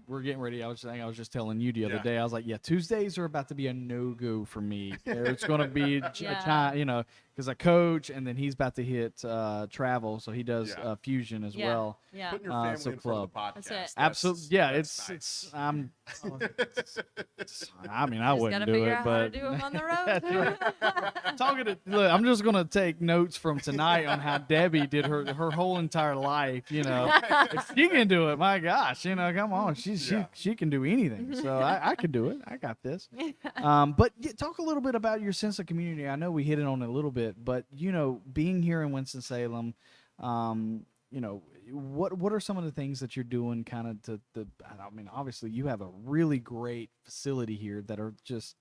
we're getting ready. I was just telling you the other Yeah. day. I was like, yeah, Tuesdays are about to be a no go for me. It's going to be a Yeah. time, because I coach, and then he's about to hit travel, so he does Yeah. Fusion as Yeah. well. Yeah. Putting your Uh, family so in front of the That's podcast. it. That's- Absolutely, yeah. that's It's nice. I mean, I Just wouldn't gotta do figure it, out how to but do 'em on the That's road. right. Talking to look, I'm just gonna take notes from tonight on how Debbie did her whole entire life. If she can do it, my gosh, come on, Yeah. she can do anything. So I can do it. I got this. But talk a little bit about your sense of community. I know we hit it on it a little bit, but being here in Winston-Salem, what are some of the things that you're doing kind of I mean, obviously you have a really great facility here that are just,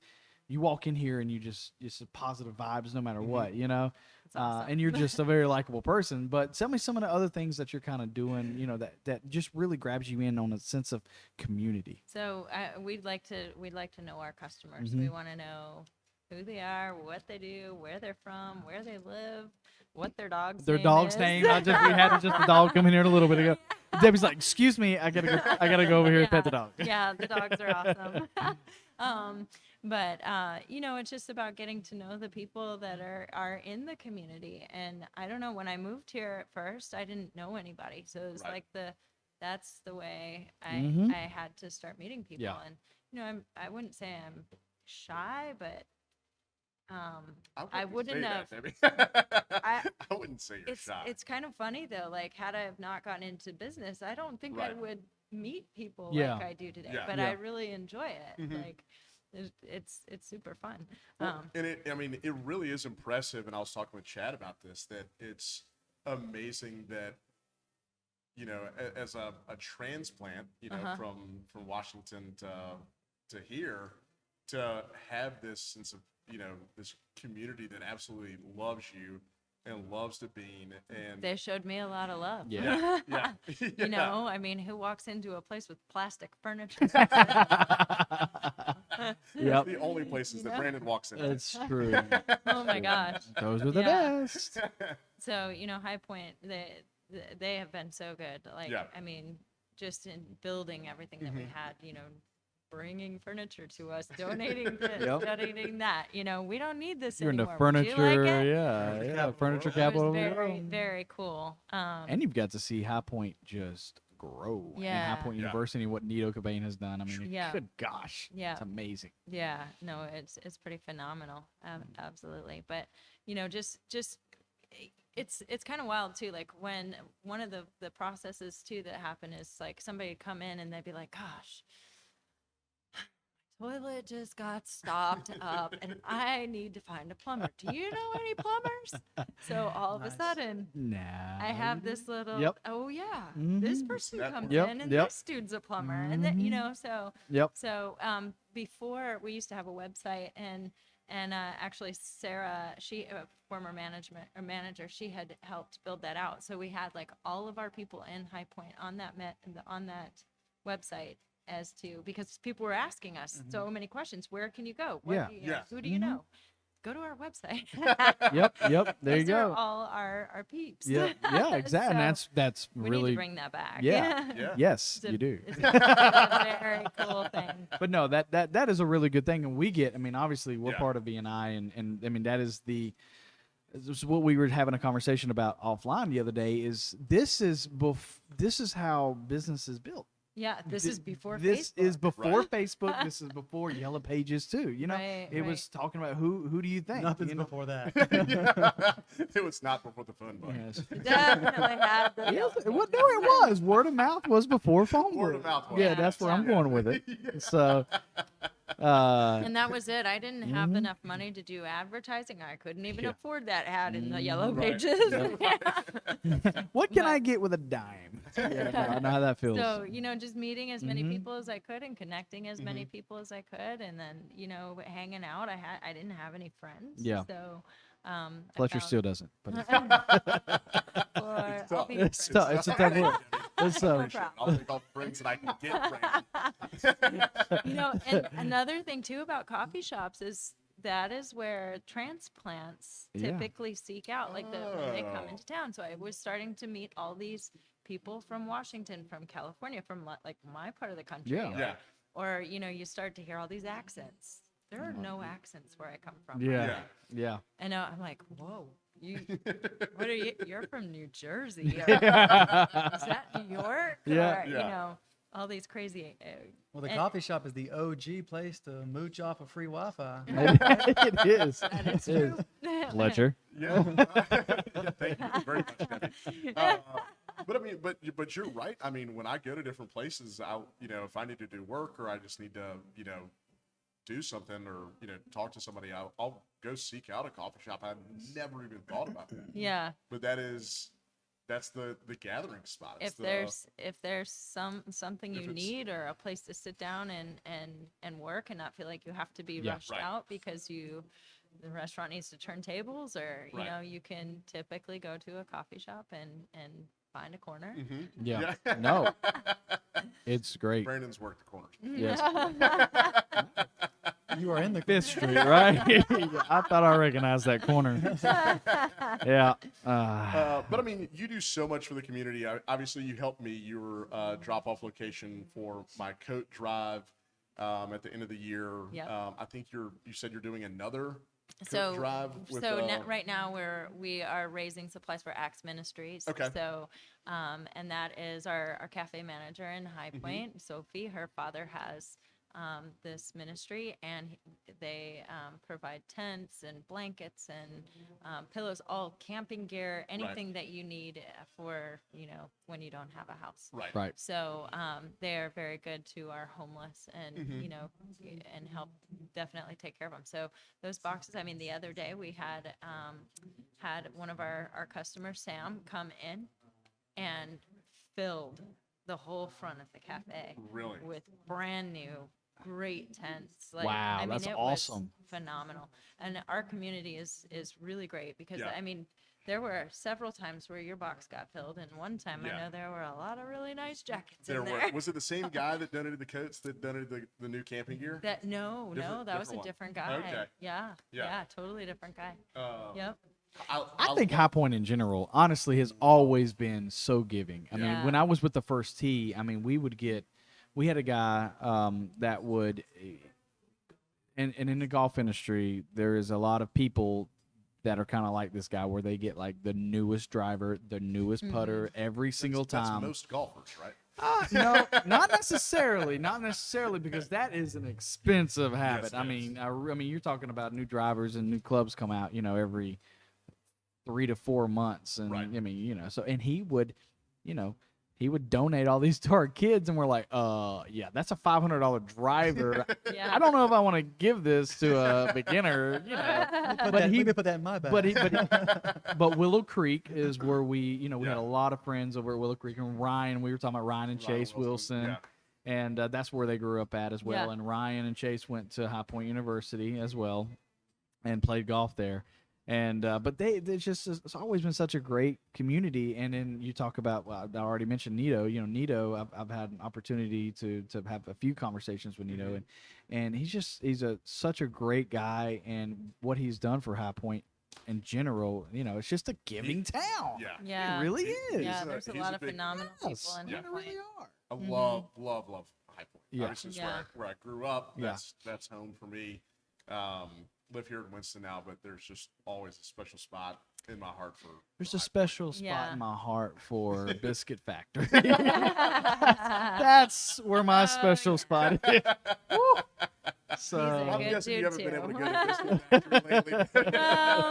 you walk in here and you just positive vibes no matter what, That's awesome. and you're just a very likable person. But tell me some of the other things that you're kind of doing, that just really grabs you in on a sense of community. So we'd like to know our customers. Mhm. We want to know who they are, what they do, where they're from, where they live, what their dog's Their name dog's is. name. Not just we had just a dog come in here a little bit ago. Debbie's like, "Excuse me, I gotta go over here and pet the dog." Yeah, the dogs are awesome. But it's just about getting to know the people that are in the community. And I don't know, when I moved here at first, I didn't know anybody. So it was Right. like that's the way Mhm. I had to start meeting people. Yeah. And I wouldn't say I'm shy, but I wouldn't say have. that, Debbie. I- I wouldn't say you're shy. It's kind of funny though. Like, had I have not gotten into business, I don't think I Right. would meet people Yeah. like I do today. Yeah. But Yeah. I really enjoy it. Mhm. Like, it's super fun. And it really is impressive. And I was talking with Chad about this, that it's amazing that, as a transplant, Uh-huh. from Washington to here, to have this sense of, this community that absolutely loves you and loves DeBeen. And They showed me a lot of love. Yeah. yeah. I mean, who walks into a place with plastic furniture? Yep. The only places that know? Brandon walks in. It's true. Oh my gosh. Those are the Yeah. best. So, High Point, they have been so good. Like, Yeah. I mean, just in building everything that we had, bringing furniture to us, donating this, Yep. donating that. We don't need this You're into anymore. Would you like furniture, it? yeah, furniture It capital. was of the very, world. very cool. And you've got to see High Point just grow. And Yeah. High Point Yeah. University, what Nito Cobain has done. I mean, Yeah. good gosh. Yeah. It's amazing. Yeah, no, it's pretty phenomenal. Absolutely. But, just it's kind of wild too. Like, when one of the processes too that happen is, like, somebody would come in and they'd be like, gosh, toilet just got stopped up and I need to find a plumber. Do you know any plumbers? So all of a Nice. sudden, Nah. I have this little, Yep. oh yeah, this Mhm. person That comes Yep, in and yep. this dude's a plumber. And then, so Yep. before, we used to have a website, and actually Sarah, she, a former manager, she had helped build that out. So we had, like, all of our people in High Point on that website, as to, because people were asking us so many questions. Where can you go? What Yeah. do you, Yeah. Who do you Mhm. know? Go to our website. Yep. There you Those are go. all our peeps. Yeah. Yeah. Exactly. And So that's we need really. to bring that back. Yeah. Yeah. Yes, It's a- you do. It's a very cool thing. But no, that is a really good thing, and we get. I mean, obviously, we're Yeah. part of BNI, and I mean that is this is what we were having a conversation about offline the other day. This is how business is built. Yeah, this is before This Facebook. is before Right. Facebook. This is before Yellow Pages too. Right, it was right. talking about who do you think? Nothing's you know? before that. It was not before the phone book. Yes. Definitely had the Yes, no, it was. Word of mouth was before phone Word book. of mouth was. Yeah, Yeah, that's where I'm yeah. going with it. So, And that was it. I didn't have Mhm. enough money to do advertising. I couldn't even Yeah. afford that ad in the Yellow Right. Pages. what can But- I get with a dime? Yeah, no, I know how that feels. So, just meeting as many Mhm. people as I could and connecting as many people as I could, and then, hanging out. I didn't have any friends. Yeah. So, Fletcher still doesn't. But It's tough. It's tough. It's a tough look. It's No so. problem. I'll take all the friends that I can get, Brandon. And another thing too about coffee shops is that is where transplants Yeah. typically seek out, like when they come Oh. into town. So I was starting to meet all these people from Washington, from California, from like my part of the country. Yeah. Yeah. Or, you start to hear all these accents. There are no accents where I come from. Yeah. Yeah. And I'm like, whoa, what are you? You're from New Jersey. Or, Yeah. is that New York? Yeah. Or, Yeah. all these crazy. Well, the And- coffee shop is the OG place to mooch off of free Wi-Fi. it is. That is It is. true. Fletcher. Yeah. Yeah, thank you very much, Debbie. But I mean, but you're right. I mean, when I go to different places, if I need to do work or I just need to, do something or, talk to somebody, I'll go seek out a coffee shop. I never even thought about that. Yeah. But that's the gathering spot. It's If there's something If you it's- need or a place to sit down and work and not feel like you have to be Yeah. rushed Right. out because the restaurant needs to turn tables, or Right. you can typically go to a coffee shop and find a corner. Mhm. Yeah. No. It's great. Brandon's worked the corners. Yes. You are in the Fifth Street, right? I thought I recognized that corner. Yeah. But I mean, you do so much for the community. Obviously, you helped me. Your drop-off location for my coat drive at the end of the year. Yep. I think you said you're doing another coat So, drive. With, right now we are raising supplies for Acts Ministries. Okay. So, and that is our cafe manager in High Point, Sophie. Her father has this ministry, and they provide tents and blankets and pillows, all camping gear, anything that you need for when you don't have a house. Right. So they are very good to our homeless and and help definitely take care of them. So those boxes, I mean, the other day we had one of our customers, Sam, come in and filled the whole front of the cafe Really? with brand new great tents. Wow, I mean, that's it awesome. was phenomenal. And our community is really great because Yeah. I mean, there were several times where your box got filled, and one time I know there were a lot of really nice jackets in there. Was it the same guy that donated the coats that donated the new camping gear? That no, that was a different one. different guy. Okay. Yeah, totally different guy. Yep. I think High Point in general, honestly, has always been so giving. I mean, Yeah. when I was with the First Tee, I mean, we had a guy that would, and in the golf industry, there is a lot of people that are kind of like this guy, where they get like the newest driver, the newest putter every single That's time. most golfers, right? No, not necessarily. Not necessarily, because that is an expensive habit. Yes, it I mean, you're talking about new drivers and new clubs come out, every 3 to 4 months, and Right. I mean, so, and he would donate all these to our kids, and we're like, yeah, that's a $500 driver. Yeah. I don't know if I want to give this to a beginner, But he put that in my bag. but Willow Creek is where we had a lot of friends over at Willow Creek, and Ryan. We were talking about Ryan and Chase Wilson, and that's where they grew up at as well. Yeah. And Ryan and Chase went to High Point University as well, and played golf there. And but it's always been such a great community. And then you talk about, well, I already mentioned Nito. Nito, I've had an opportunity to have a few conversations with Nito, and he's such a great guy, and what he's done for High Point in general, it's just a giving town. Yeah. It really is. Yeah, there's a lot of phenomenal Yes, people in they High Point. really are. I love High Point. Yeah. Obviously, it's Yeah. where I grew up. Yeah. That's home for me. Live here in Winston now, but there's just always a special spot in my heart for. There's a special spot Yeah. in my heart for Biscuit Factory. That's where my special spot is. Woo. So He's I'm good guessing you dude, haven't been able to too. go to Biscuit Factory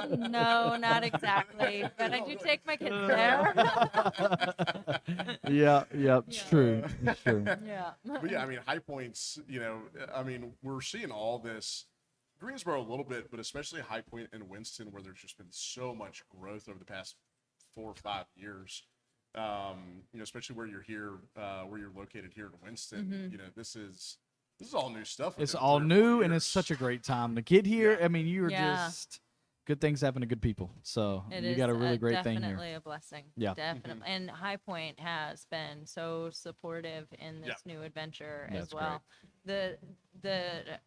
lately. No, not exactly. But I do take my kids there. yeah, it's true. It's true. Yeah. But yeah, I mean, High Point's, I mean, we're seeing all this. Greensboro a little bit, but especially High Point and Winston, where there's just been so much growth over the past 4 or 5 years. Especially where you're here, where you're located here in Winston. This is all new stuff. It's within all 3 or 4 new, and it's years. such a great time to get here. Yeah. I mean, you are Yeah. just good things happen to good people. So It you is got a really great thing definitely here. a blessing. Yeah. Definitely. And High Point has been so supportive in this new adventure That's as well.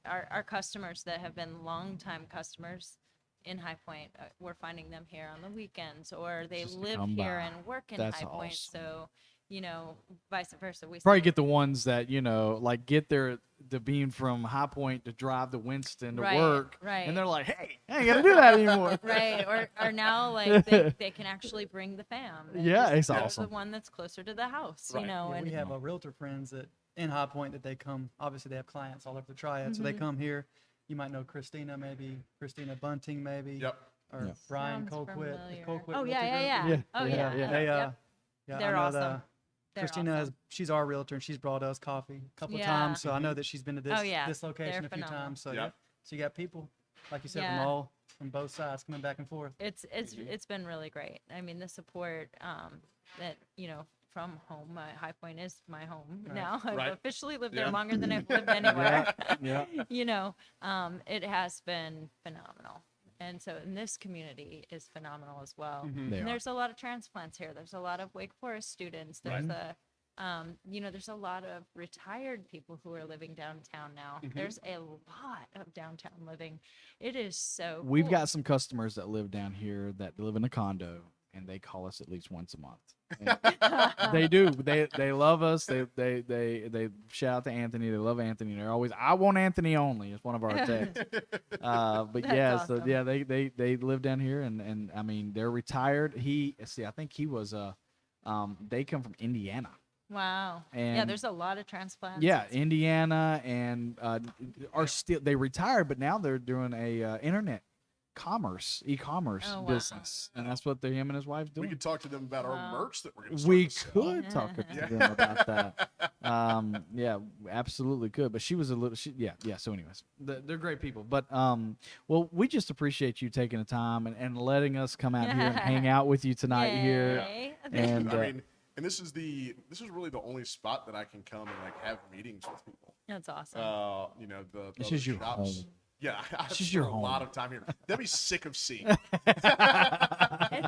Our customers that have been longtime customers in High Point, we're finding them here on the weekends, or they Just to live come here by. and work in That's High Point. awesome. So, vice versa. We Probably see- get the ones that like get their DeBeen from High Point to drive to Winston to Right, work, right. and they're like, "Hey, I ain't gotta do that anymore." Right, or now like they can actually bring the fam. They Yeah, just it's go to awesome. the one that's closer to the house, Right. Yeah, and we have realtor friends that in High Point that they come. Obviously, they have clients all over the Triad, so they come here. You might know Christina Bunting, maybe. Yep. Or Yeah. Brian Sounds Colquitt. familiar. Colquitt Oh Realty yeah. Group. Oh yeah. They, Yep. yeah, They're I know awesome. They're Christina awesome. she's our realtor, and she's brought us coffee a couple of Yeah. times. So I know that she's been to this Oh, yeah. this location They're a few phenomenal. times. So Yeah. yeah. So you got people, like you said, Yeah. from both sides coming back and forth. It's been really great. I mean, the support that from home. High Point is my home now. I've Right. officially lived Yeah. there longer than I've lived anywhere. Yeah. It has been phenomenal. And so, and this community is phenomenal as well. They And are. there's a lot of transplants here. There's a lot of Wake Forest students. There's there's a lot of retired people who are living downtown now. There's a lot of downtown living. It is so We've cool. got some customers that live down here that live in a condo, and they call us at least once a month. And they do. They love us. They shout out to Anthony. They love Anthony. They're always, I want Anthony only. It's one of our texts. But That's yeah, awesome. so yeah, they live down here, and I mean they're retired. I think he was they come from Indiana. Wow. Yeah, And- there's a lot of transplants. Yeah, Indiana, and are still, they retired, but now they're doing a internet e-commerce Oh, wow. business, and that's what him and his wife We doing. could talk to them about our Wow. merch that we're going to We sell. could talk to them about that. Yeah, absolutely could. But she was a little, yeah. So, anyways, they're great people. But well, we just appreciate you taking the time and letting us come out here and hang out with you tonight here. Yay. And I mean, and this is really the only spot that I can come and like have meetings with people. That's awesome. The This other is your shops. home. Yeah, I This is spend your a lot home. of time here. They'll be sick of seeing. It's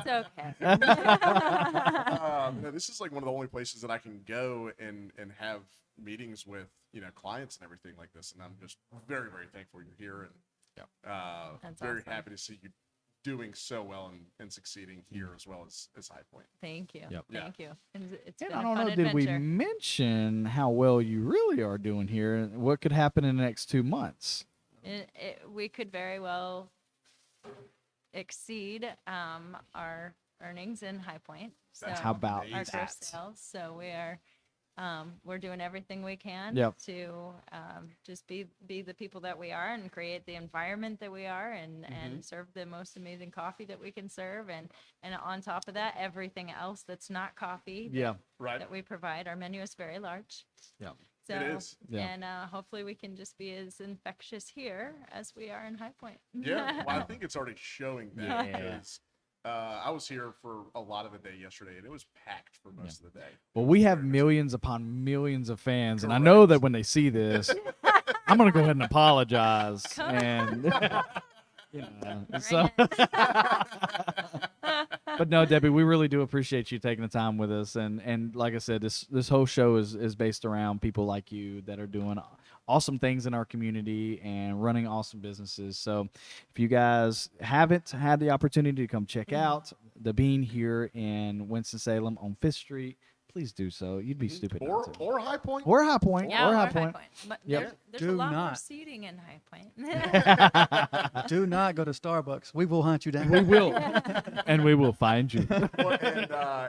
okay. No, this is like one of the only places that I can go and have meetings with clients and everything like this, and I'm just very, very thankful you're here, and That's very awesome. happy to see you doing so well and succeeding here as well as High Point. Thank you. Yep. Yeah. Thank you. It's And been I a don't fun know, did we adventure. mention how well you really are doing here, and what could happen in the next 2 months? We could very well exceed our earnings in High Point. So How about our that? gross sales? So we're doing everything we can Yep. to just be the people that we are and create the environment that we are and serve the most amazing coffee that we can serve, and on top of that, everything else that's not coffee Yeah. Right. that we provide. Our menu is very large. Yeah. So, It is. Yeah. And hopefully we can just be as infectious here as we are in High Point. Yeah, well, I think it's already showing that Yeah. because I was here for a lot of the day yesterday, and it was packed for most of the day. Well, we have millions upon millions of fans, and I know Correct. that when they see this, I'm gonna go ahead and apologize. Come And Bring so, but no, Debbie, we really do appreciate you taking the time with us. And like I said, this whole show is based around people like you that are doing awesome things in our community and running awesome businesses. So if you guys haven't had the opportunity to come check out DeBeen here in Winston-Salem on 5th Street, please do so. You'd be stupid not to. Or High Point. Or High Point. Yeah, or High High Point. Point. But Yep. there's a Do lot more not. seating in High Point. Do not go to Starbucks. We will hunt you down. We will. And we will find you. Well,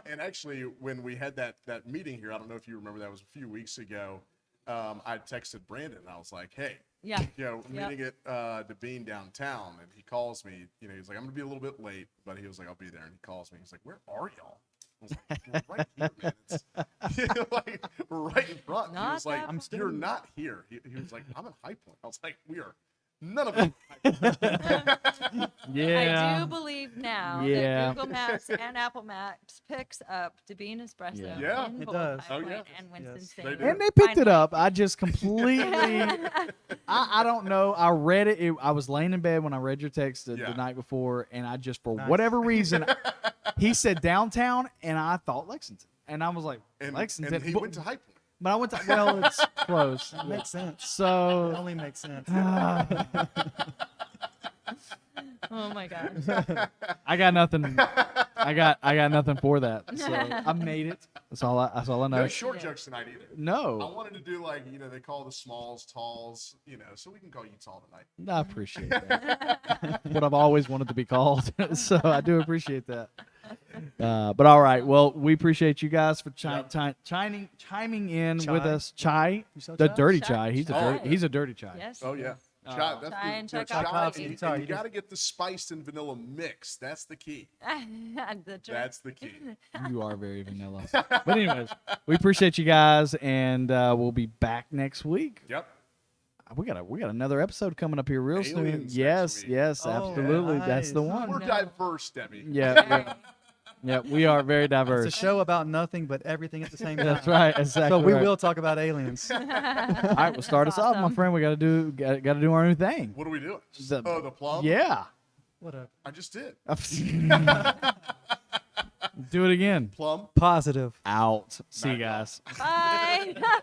and actually, when we had that meeting here, I don't know if you remember, that was a few weeks ago. I texted Brandon, and I was like, "Hey, Yeah. we're Yep. meeting at DeBeen downtown," and he calls me. He's like, "I'm gonna be a little bit late," but he was like, "I'll be there." And he calls me. He's like, "Where are y'all?" I was like, "We're right here, man. It's like right in front." He Not was like, that "You're not here." He was like, "I'm in High Point." I was like, "We are none of them." in High Point." Yeah. I do believe now Yeah. that Google Maps and Apple Maps picks up DeBeen Espresso Yeah. in It both does. High Oh, Point yeah. and Yes. Winston-Salem. They do. And they picked it Finally. up. I just completely, I don't know. I read it. I was laying in bed when I read your text the Yeah. night before, and I just, for Nice. whatever reason, he said downtown, and I thought Lexington. And I was like, And, Lexington. and he but, went to High Point. but I went to, well, it's close. That makes sense. It So, only makes sense. Oh my gosh. I got nothing. I got nothing for that. So I made it. That's all I know. No short jokes tonight either. I No, wanted to do like, they call the smalls talls, so we can call you tall tonight. I appreciate that. What I've always wanted to be called. So I do appreciate that. But all right. Well, we appreciate you guys for chiming in with Chai. us. Chai, You sell the chai? dirty Chai. chai. He's a Chai. dirty. He's a dirty chai. Yes. Oh yeah. Oh. Chai, that's Chai and the chai coffee. and Sorry, you you just- got to get the spiced and vanilla mix. That's the key. The jerk. That's the key. You are very vanilla. But anyways, we appreciate you guys, and we'll be back next week. Yep. We got another episode coming up here real soon. Aliens next Yes, week. yes, Oh, absolutely. That's the nice. one. We're No. diverse, Debbie. Yeah, yeah, we are very It's diverse. a show about nothing but everything at the same time. That's right. Exactly. So we right. will talk about aliens. All right, well, start us off, my awesome. friend. We got to do our new thing. What are we doing? The- The plum? Yeah. What a I just did. Do it again. Plum. Positive. Out. See you Back guys. Bye.